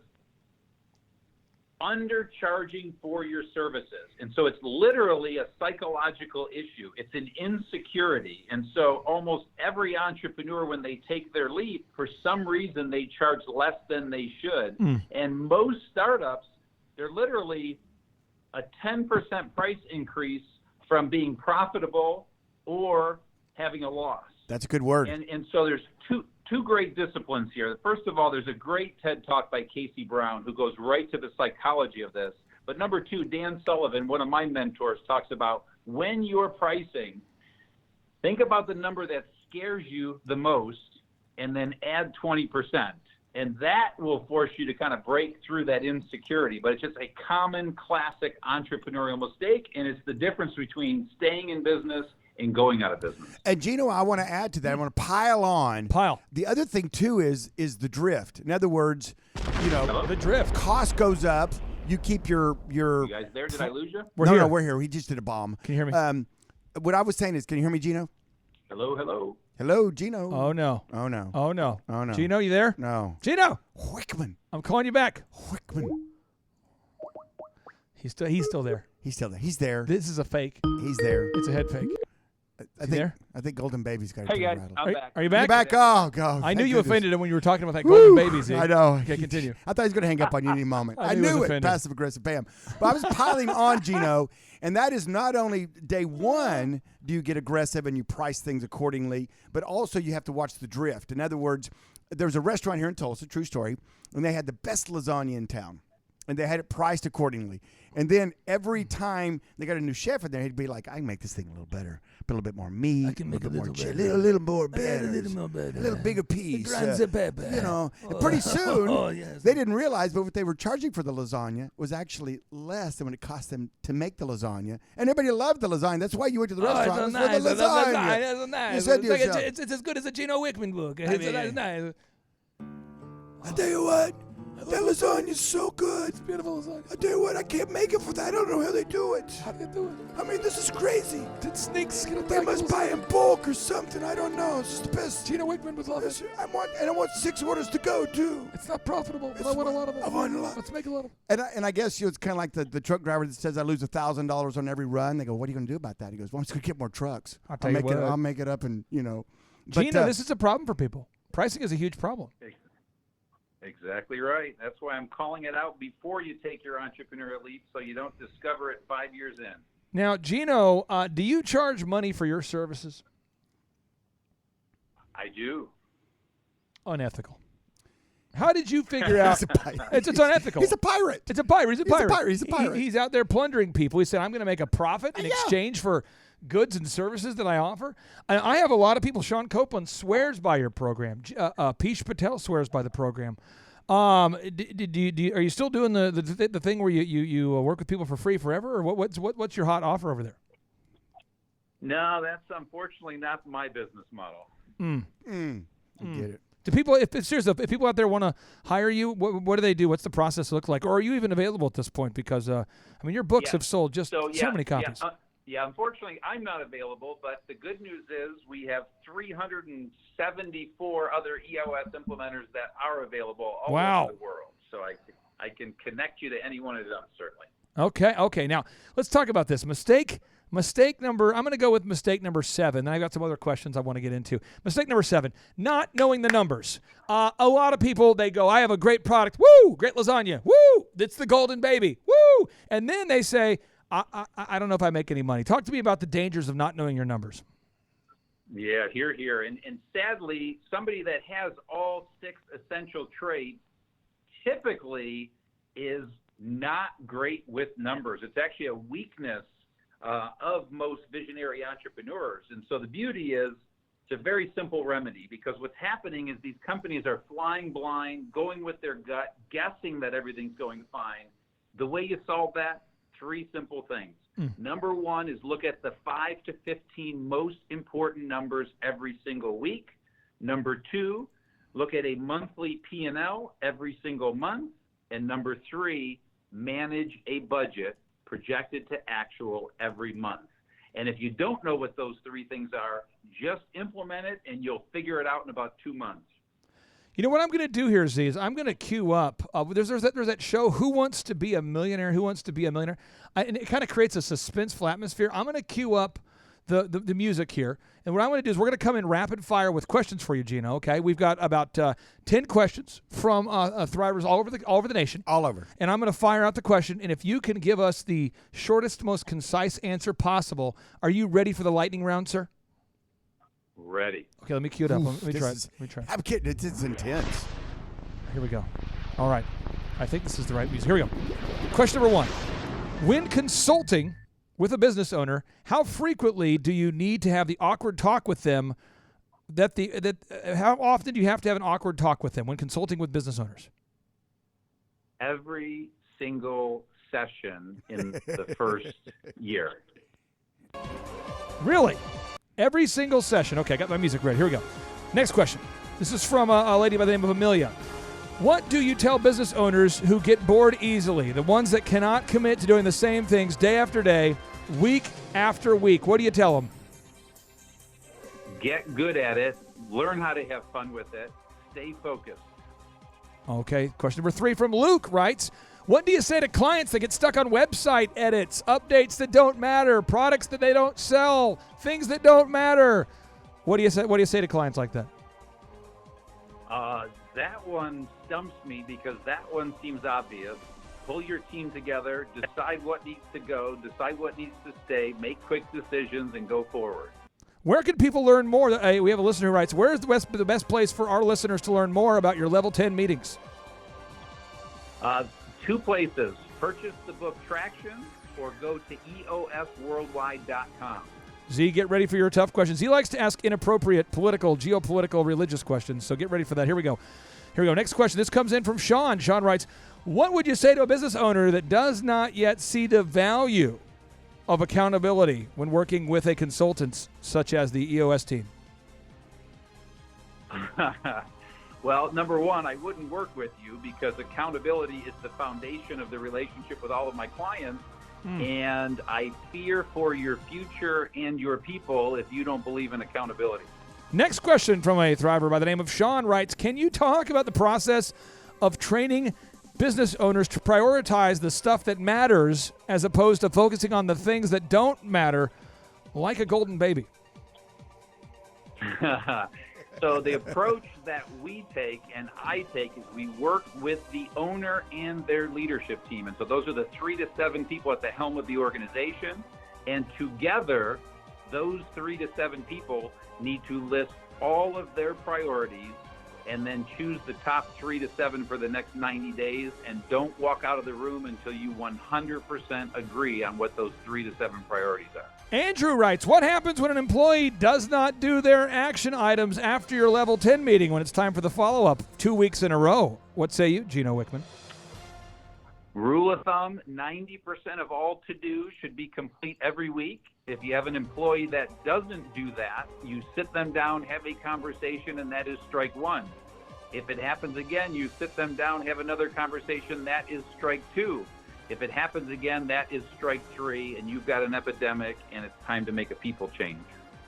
S3: undercharging for your services. And so it's literally a psychological issue. It's an insecurity. And so almost every entrepreneur, when they take their leap, for some reason they charge less than they should. And most startups, they're literally a 10% price increase from being profitable or having a loss.
S6: That's a good word.
S3: And so there's two great disciplines here. First of all, there's a great TED Talk by Casey Brown who goes right to the psychology of this. But number 2, Dan Sullivan, one of my mentors, talks about when you're pricing, think about the number that scares you the most and then add 20%. And that will force you to kind of break through that insecurity. But it's just a common classic entrepreneurial mistake, and it's the difference between staying in business and going out of business.
S6: And Gino, I want to add to that. I want to pile on. The other thing too is the drift. In other words,
S2: the drift.
S6: Cost goes up. You keep your.
S3: You guys there? Did I lose you?
S6: No, we're here. He just did a bomb.
S2: Can you hear me?
S6: What I was saying is, can you hear me, Gino?
S3: Hello,
S6: Gino.
S2: Oh no.
S6: Oh no.
S2: Oh no.
S6: Oh no.
S2: Gino, you there?
S6: No.
S2: Gino.
S6: Wickman.
S2: I'm calling you back.
S6: Wickman.
S2: He's still there.
S6: He's still there. He's there.
S2: This is a fake.
S6: He's there.
S2: It's a head fake.
S6: I think Golden Baby's got
S3: Hey, guys,
S6: rattled.
S3: I'm back.
S2: Are you back?
S6: You're back? Oh, God.
S2: I knew you
S6: goodness.
S2: offended him when you were talking about that Golden Baby. Z.
S6: I know.
S2: Okay, continue.
S6: I thought he was going to hang up on you any moment. I
S2: knew he was
S6: knew it.
S2: offended.
S6: Passive aggressive, bam. But I was piling on, Gino, and that is not only day one do you get aggressive and you price things accordingly, but also you have to watch the drift. In other words, there's a restaurant here in Tulsa, true story, and they had the best lasagna in town. And they had it priced accordingly. And then every time they got a new chef in there, he'd be like, I can make this thing a little better. Put a little bit more meat.
S1: I can make it a little better.
S6: A little more better.
S1: A little more better.
S6: A little bigger piece.
S1: Grands and pepper.
S6: And pretty soon,
S1: Yes.
S6: they didn't realize, but what they were charging for the lasagna was actually less than what it cost them to make the lasagna. And everybody loved the lasagna. That's why you went to the restaurant.
S2: It's nice.
S6: For the lasagna.
S2: It's nice.
S6: You said to yourself,
S2: It's as good as a Gino Wickman book. It's nice.
S6: I tell you what, that lasagna's so good.
S1: It's beautiful lasagna.
S6: I tell you what, I can't make it for that. I don't know how they do it.
S1: How do you do it?
S6: I mean, this is crazy.
S1: Did snakes get
S6: They
S1: attacked?
S6: must buy in bulk or something. I don't know. It's just the best.
S1: Gino Wickman would love it.
S6: I want 6 orders to go too.
S1: It's not profitable, but I want a lot of it.
S6: I want a lot.
S1: Let's make a lot of it.
S6: And I guess it's kind of like the truck driver that says I lose $1,000 on every run. They go, what are you going to do about that? He goes, well, I'm just going to get more trucks. I'll make it up, and
S2: Gino, this is a problem for people. Pricing is a huge problem.
S3: Exactly right. That's why I'm calling it out before you take your entrepreneurial leap, so you don't discover it 5 years in.
S2: Now, Gino, do you charge money for your services?
S3: I do.
S2: Unethical. How did you figure out? It's unethical.
S6: He's a pirate.
S2: It's a pirate. He's a pirate.
S6: He's a pirate.
S2: He's out there plundering people. He said, I'm going to make a profit in exchange for goods and services that I offer. And I have a lot of people. Sean Copeland swears by your program. Peesh Patel swears by the program. Are you still doing the thing where you work with people for free forever, or what's your hot offer over there?
S3: No, that's unfortunately not my business model.
S6: I get it.
S2: Do people, if people out there want to hire you, what do they do? What's the process look like? Or are you even available at this point? Because your books have sold so many copies.
S3: Yeah, unfortunately, I'm not available, but the good news is we have 374 other EOS implementers that are available all over the world. So I can connect you to any one of them, certainly.
S2: Okay. Now, let's talk about this. Mistake number, I'm going to go with mistake number 7. Then I got some other questions I want to get into. Mistake number 7, not knowing the numbers. A lot of people, they go, I have a great product. Woo! Great lasagna. Woo! It's the golden baby. Woo! And then they say, I don't know if I make any money. Talk to me about the dangers of not knowing your numbers.
S3: Yeah, here. And sadly, somebody that has all 6 essential traits typically is not great with numbers. It's actually a weakness of most visionary entrepreneurs. And so the beauty is it's a very simple remedy, because what's happening is these companies are flying blind, going with their gut, guessing that everything's going fine. The way you solve that, 3 simple things. Number 1 is look at the 5 to 15 most important numbers every single week. Number 2, look at a monthly P&L every single month. And number 3, manage a budget projected to actual every month. And if you don't know what those 3 things are, just implement it and you'll figure it out in about 2 months.
S2: You know what I'm going to do here, Z, is I'm going to queue up. There's that show, Who Wants to Be a Millionaire? Who Wants to Be a Millionaire? And it kind of creates a suspenseful atmosphere. I'm going to queue up the music here. And what I'm going to do is we're going to come in rapid fire with questions for you, Gino, okay? We've got about 10 questions from Thrivers all over the nation.
S6: All over.
S2: And I'm going to fire out the question. And if you can give us the shortest, most concise answer possible, are you ready for the lightning round, sir?
S3: Ready.
S2: Okay, let me cue it up. Let me try.
S6: I'm kidding. It's intense.
S2: Here we go. All right. I think this is the right music. Here we go. Question number 1. When consulting with a business owner, how frequently do you need to have the awkward talk with them? How often do you have to have an awkward talk with them when consulting with business owners?
S3: Every single session in the first year.
S2: Really? Every single session. Okay, I got my music ready. Here we go. Next question. This is from a lady by the name of Amelia. What do you tell business owners who get bored easily, the ones that cannot commit to doing the same things day after day, week after week? What do you tell them?
S3: Get good at it. Learn how to have fun with it. Stay focused.
S2: Okay, question number 3 from Luke writes, what do you say to clients that get stuck on website edits, updates that don't matter, products that they don't sell, things that don't matter? What do you say to clients like that?
S3: That one stumps me because that one seems obvious. Pull your team together, decide what needs to go, decide what needs to stay, make quick decisions, and go forward.
S2: Where can people learn more? We have a listener who writes, where is the best place for our listeners to learn more about your Level 10 meetings?
S3: 2 places. Purchase the book Traction or go to eosworldwide.com.
S2: Z, get ready for your tough questions. He likes to ask inappropriate political, geopolitical, religious questions, so get ready for that. Here we go. Next question. This comes in from Sean. Sean writes, what would you say to a business owner that does not yet see the value of accountability when working with a consultant such as the EOS team?
S3: Well, number 1, I wouldn't work with you because accountability is the foundation of the relationship with all of my clients. And I fear for your future and your people if you don't believe in accountability.
S2: Next question from a Thriver by the name of Sean writes, can you talk about the process of training business owners to prioritize the stuff that matters as opposed to focusing on the things that don't matter, like a golden baby?
S3: So the approach that we take and I take is we work with the owner and their leadership team. And so those are the 3 to 7 people at the helm of the organization. And together, those 3 to 7 people need to list all of their priorities and then choose the top 3 to 7 for the next 90 days. And don't walk out of the room until you 100% agree on what those 3 to 7 priorities are.
S2: Andrew writes, what happens when an employee does not do their action items after your Level 10 meeting when it's time for the follow-up 2 weeks in a row? What say you, Gino Wickman?
S3: Rule of thumb, 90% of all to-dos should be complete every week. If you have an employee that doesn't do that, you sit them down, have a conversation, and that is strike 1. If it happens again, you sit them down, have another conversation, that is strike 2. If it happens again, that is strike 3, and you've got an epidemic, and it's time to make a people change.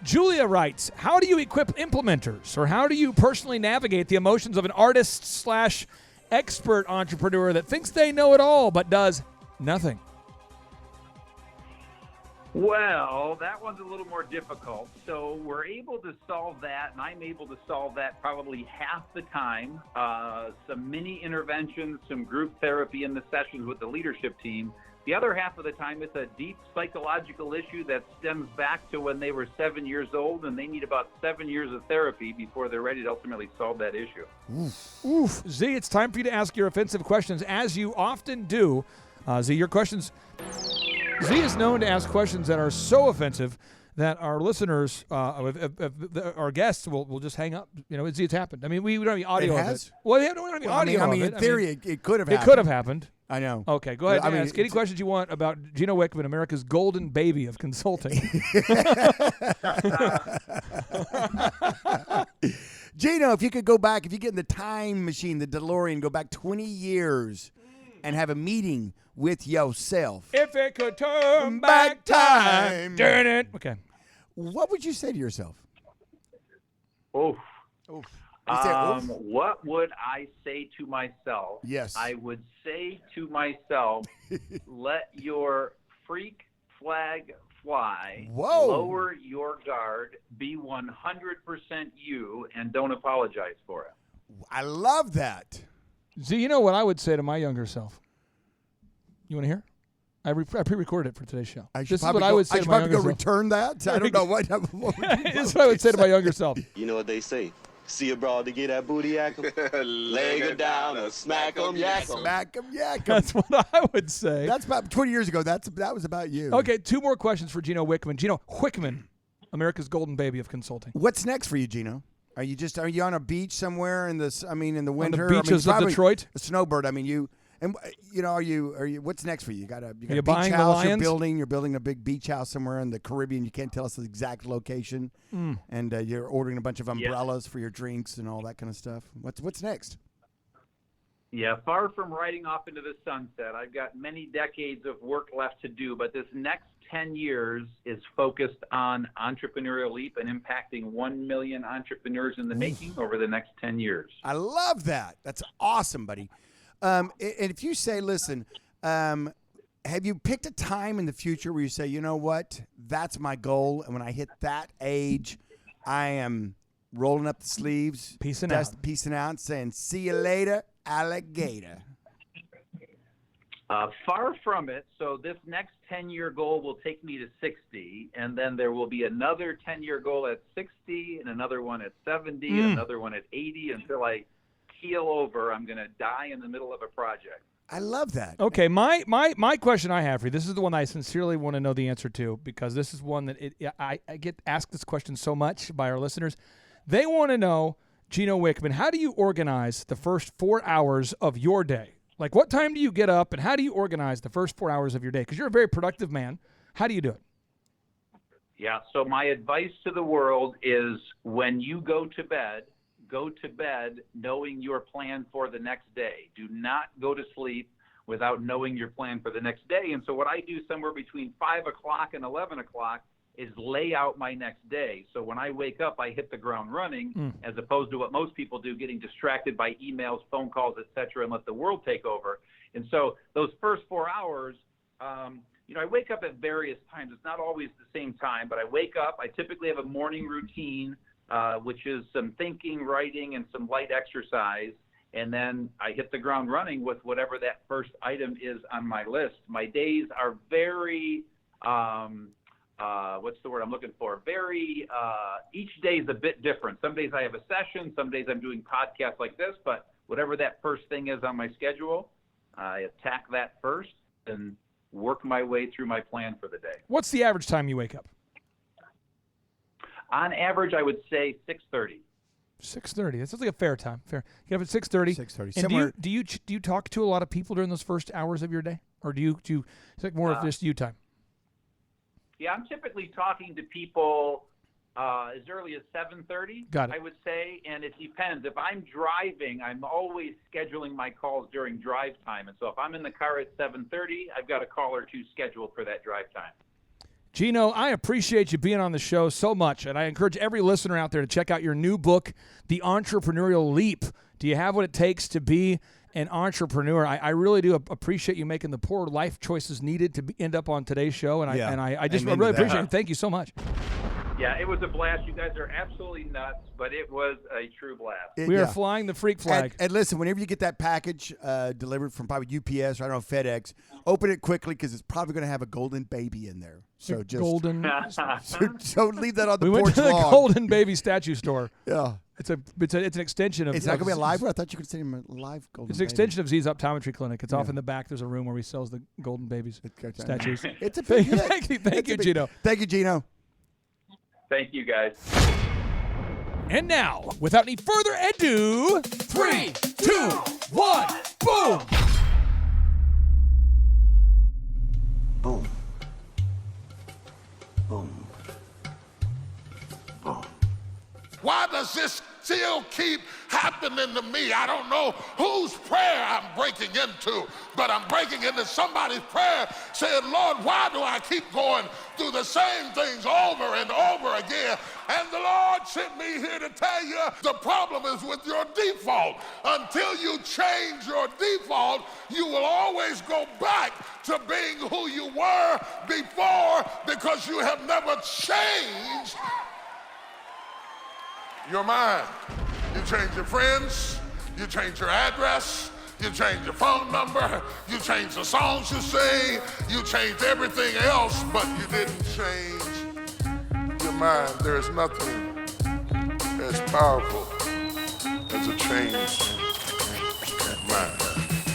S2: Julia writes, how do you equip implementers, or how do you personally navigate the emotions of an artist/expert entrepreneur that thinks they know it all but does nothing?
S3: Well, that one's a little more difficult. So we're able to solve that, and I'm able to solve that probably half the time. Some mini interventions, some group therapy in the sessions with the leadership team. The other half of the time, it's a deep psychological issue that stems back to when they were 7 years old, and they need about 7 years of therapy before they're ready to ultimately solve that issue.
S2: Oof. Z, it's time for you to ask your offensive questions, as you often do. Z, your questions... Z is known to ask questions that are so offensive that our listeners, our guests, will just hang up. You know, Z, it's happened. I mean, we don't have any audio of it. Well, we don't have any audio
S6: I mean,
S2: of it.
S6: in theory, it could have happened.
S2: It could have happened.
S6: I know.
S2: Okay, go ahead and ask any questions you want about Gino Wickman, America's golden baby of consulting.
S6: Gino, if you could go back, if you get in the time machine, the DeLorean, go back 20 years and have a meeting with yourself.
S2: If it could turn back time. Darn it. Okay.
S6: What would you say to yourself?
S3: Oof.
S6: Oof.
S3: What would I say to myself?
S6: Yes.
S3: I would say to myself, let your freak flag fly.
S6: Whoa.
S3: Lower your guard. Be 100% you, and don't apologize for it.
S6: I love that.
S2: Z, you know what I would say to my younger self? You want to hear? I pre-recorded it for today's show.
S6: This
S2: is what I would say to my younger self.
S6: Return that? I don't know what.
S2: This is what I would say to my younger self.
S11: You know what they say. See a broad to get that booty yak 'em. Leg her down or smack 'em yak 'em.
S6: Smack 'em yak 'em.
S2: That's what I would say.
S6: That's about 20 years ago. That was about you.
S2: Okay, 2 more questions for Gino Wickman. Gino Wickman, America's golden baby of consulting.
S6: What's next for you, Gino? Are you on a beach somewhere in the winter?
S2: On the beaches of Detroit?
S6: A snowbird. I mean, are you what's next for you? You got a beach
S2: buying the
S6: house
S2: Lions?
S6: you're building a big beach house somewhere in the Caribbean. You can't tell us the exact location. And you're ordering a bunch of umbrellas for your drinks and all that kind of stuff. What's next?
S3: Yeah, far from riding off into the sunset. I've got many decades of work left to do, but this next 10 years is focused on Entrepreneurial Leap and impacting 1 million entrepreneurs in the making over the next 10 years.
S6: I love that. That's awesome, buddy. And if you say, listen, have you picked a time in the future where you say, you know what, that's my goal, and when I hit that age, I am rolling up the sleeves,
S2: peacing
S6: out, and saying, see you later, alligator?
S3: Far from it. So this next 10-year goal will take me to 60, and then there will be another 10-year goal at 60, and another one at 70, and another one at 80, until I keel over. I'm going to die in the middle of a project.
S6: I love that.
S2: Okay, my question I have for you, this is the one I sincerely want to know the answer to, because this is one that I get asked this question so much by our listeners. They want to know, Gino Wickman, how do you organize the first 4 hours of your day? Like, what time do you get up, and how do you organize the first 4 hours of your day? Because you're a very productive man. How do you do it?
S3: Yeah, so my advice to the world is, when you go to bed knowing your plan for the next day. Do not go to sleep without knowing your plan for the next day. And so what I do somewhere between 5 o'clock and 11 o'clock is lay out my next day. So when I wake up, I hit the ground running, as opposed to what most people do, getting distracted by emails, phone calls, etc., and let the world take over. And so those first 4 hours, I wake up at various times. It's not always the same time, but I wake up. I typically have a morning routine, which is some thinking, writing, and some light exercise. And then I hit the ground running with whatever that first item is on my list. My days are very, what's the word I'm looking for? Each day is a bit different. Some days I have a session. Some days I'm doing podcasts like this. But whatever that first thing is on my schedule, I attack that first and work my way through my plan for the day.
S2: What's the average time you wake up?
S3: On average, I would say 6:30.
S2: 6:30. That sounds like a fair time. Fair. You get up at 6:30.
S6: 6:30.
S2: And do you talk to a lot of people during those first hours of your day, or do you it's like more of just you time?
S3: Yeah, I'm typically talking to people As early as 7:30,
S2: Got it.
S3: I would say, and it depends. If I'm driving, I'm always scheduling my calls during drive time, and so if I'm in the car at 7:30, I've got a call or two scheduled for that drive time.
S2: Gino, I appreciate you being on the show so much, and I encourage every listener out there to check out your new book, The Entrepreneurial Leap. Do you have what it takes to be an entrepreneur? I really do appreciate you making the poor life choices needed to end up on today's show, and I really appreciate it. Thank you so much.
S3: Yeah, it was a blast. You guys are absolutely nuts, but it was a true blast.
S2: We are flying the freak flag.
S6: And listen, whenever you get that package delivered from probably UPS or I don't know, FedEx, open it quickly because it's probably going to have a golden baby in there. So just
S2: golden.
S6: so leave that on the
S2: we
S6: porch
S2: went to the
S6: long.
S2: golden baby statue store.
S6: Yeah.
S2: It's an extension of.
S6: It's not going to be a live one? I thought you could send him a live golden
S2: It's an
S6: baby.
S2: extension of Z's Optometry Clinic. It's off in the back. There's a room where he sells the golden babies statues.
S6: It's a big hit.
S2: Thank you, Gino.
S6: Thank you, Gino.
S3: Thank you, guys.
S2: And now, without any further ado, 3, 2, 1, boom!
S12: Boom. Boom. Boom.
S13: Why does this still keep happening to me? I don't know whose prayer I'm breaking into, but I'm breaking into somebody's prayer saying, Lord, why do I keep going through the same things over and over again? And the Lord sent me here to tell you the problem is with your default. Until you change your default, you will always go back to being who you were before because you have never changed your mind. You change your friends, you change your address, you change your phone number, you change the songs you sing, you change everything else, but you didn't change your mind. There's nothing as powerful as a changed mind.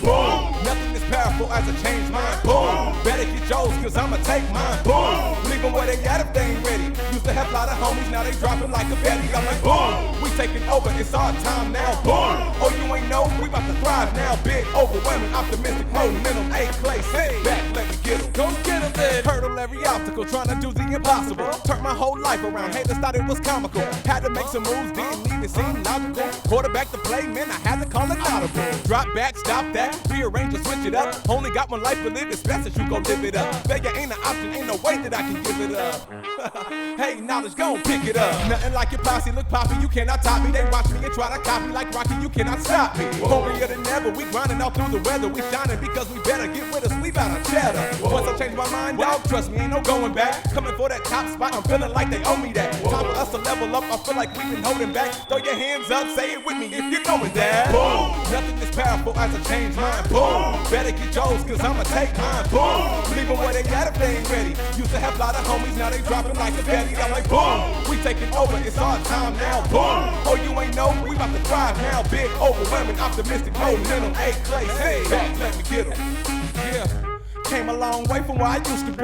S14: Boom! Nothing as powerful as a changed mind. Boom! Better get yours, cause I'ma take mine. Boom! Leave them where they at if they ain't ready. Used to have a lot of homies, now they dropping like a Betty. I'm like, boom! We taking over, it's our time now. Boom! Oh, you ain't know, we about to thrive now. Big, overwhelming, optimistic, momentum, A-place. Hey, back, let me get them. Go get them then. Hurdle every obstacle, trying to do the impossible. Turned my whole life around, haters thought it was comical. Had to make some moves, didn't even seem logical. Quarterback to play, man, I had to call it audible. Drop back, stop that. Rearrange or switch it up. Only got one life to live, it's best that you go live it up. Failure ain't an option, ain't no way that I can give it up. Hey, knowledge, gon' pick it up. Nothing like your posse, look poppy, you cannot top me. They watch me and try to copy like Rocky, you cannot stop me. Hungrier than ever, we grinding all through the weather. We shining because we better get with us, we bout to cheddar. Once I change my mind, dog, trust me, ain't no going back. Coming for that top spot, I'm feeling like they owe me that. Time for us to level up, I feel like we've been holding back. Throw your hands up, say it with me if you know it, Dad. Boom! Nothing as powerful as a changed mind. Boom! Better get yours, cause I'ma take mine. Boom! Leave them where they at if they ain't ready. Used to have a lot of homies, now they dropping like a Betty. I'm like, boom! We taking over, it's our time now. Boom! Oh, you ain't know, we about to thrive now. Big, overwhelming, optimistic, momentum, A-place. Hey, back, let me get them. Yeah. Came a long way from where I used to be.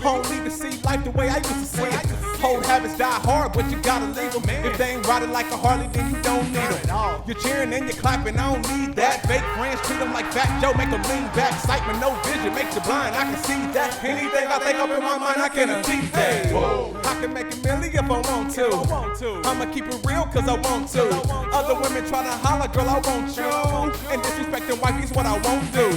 S14: Only to see life the way I used to see it. Old habits die hard, but you gotta leave them. If they ain't riding like a Harley, then you don't need them. You're cheering and you're clapping, I don't need that. Fake friends treat them like Fat Joe, make them lean back. Excitement, no vision, makes you blind, I can see that. Anything I think up in my mind, I can achieve that. I can make a million if I want to. I'ma keep it real cause I want to. Other women try to holler, girl, I want you. And disrespecting wifey's what I won't do.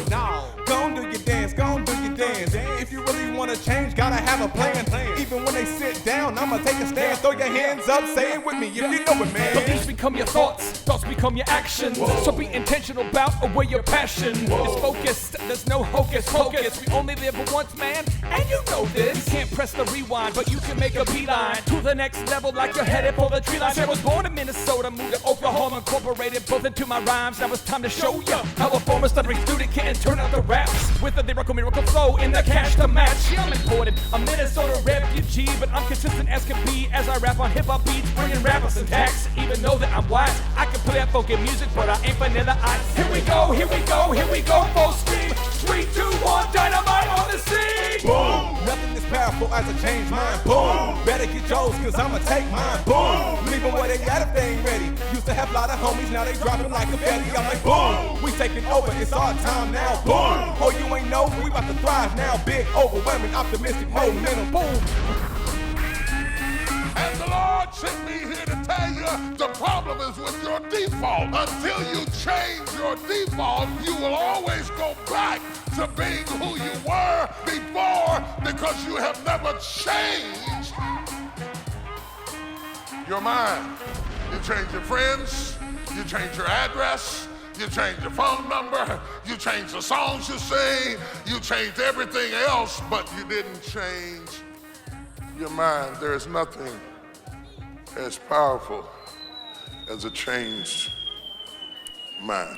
S14: Gon' do your dance, gon' do your dance. If you really wanna change, gotta have a plan. Even when they sit down, I'ma take a stand. Throw your hands up, say it with me if you know it, man.
S2: Beliefs become your thoughts, thoughts become your actions. So be intentional about where your passion is focused. There's no hocus pocus. We only live once, man, and you know this. You can't press the rewind, but you can make a beeline to the next level like you're headed for the tree line. I was born in Minnesota, moved to Oklahoma, incorporated both into my rhymes. Now it's time to show you how a former stuttering student can turn out the raps with a lyrical miracle flow in the cash to match. Yeah, I'm imported, a Minnesota refugee, but I'm consistent as can be as I rap on hip-hop beats, bringing rappers and tax. Even though that I'm wise, I can play that funky music, but I ain't vanilla ice. Here we go, here we go, here we go, full steam. 3, 2, 1, dynamite on the scene.
S14: Boom! Nothing as powerful as a changed mind. Boom! Better get yours, cause I'ma take mine. Boom! Leave them where they at if they ain't ready. Used to have a lot of homies, now they dropping like a Betty. I'm like, boom! We taking over, it's our time now. Boom! Oh, you ain't know, we about to thrive now. Big, overwhelming, optimistic, momentum. Boom!
S13: And the Lord Lord sent me here to tell you the problem is with your default. Until you change your default, you will always go back to being who you were before because you have never changed your mind. You change your friends, you change your address, you change your phone number, you change the songs you sing, you changed everything else, but you didn't change your mind. There is nothing as powerful as a changed mind.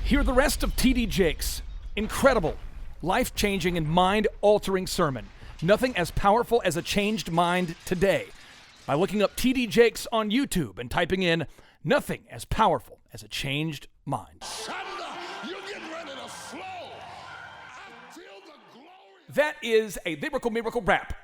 S2: Hear the rest of T.D. Jakes' incredible, life-changing, and mind-altering sermon, Nothing as Powerful as a Changed Mind Today, by looking up T.D. Jakes on YouTube and typing in Nothing as Powerful as a Changed Mind.
S13: You're getting ready to flow. I feel the glory.
S2: That is a Lyrical Miracle Rap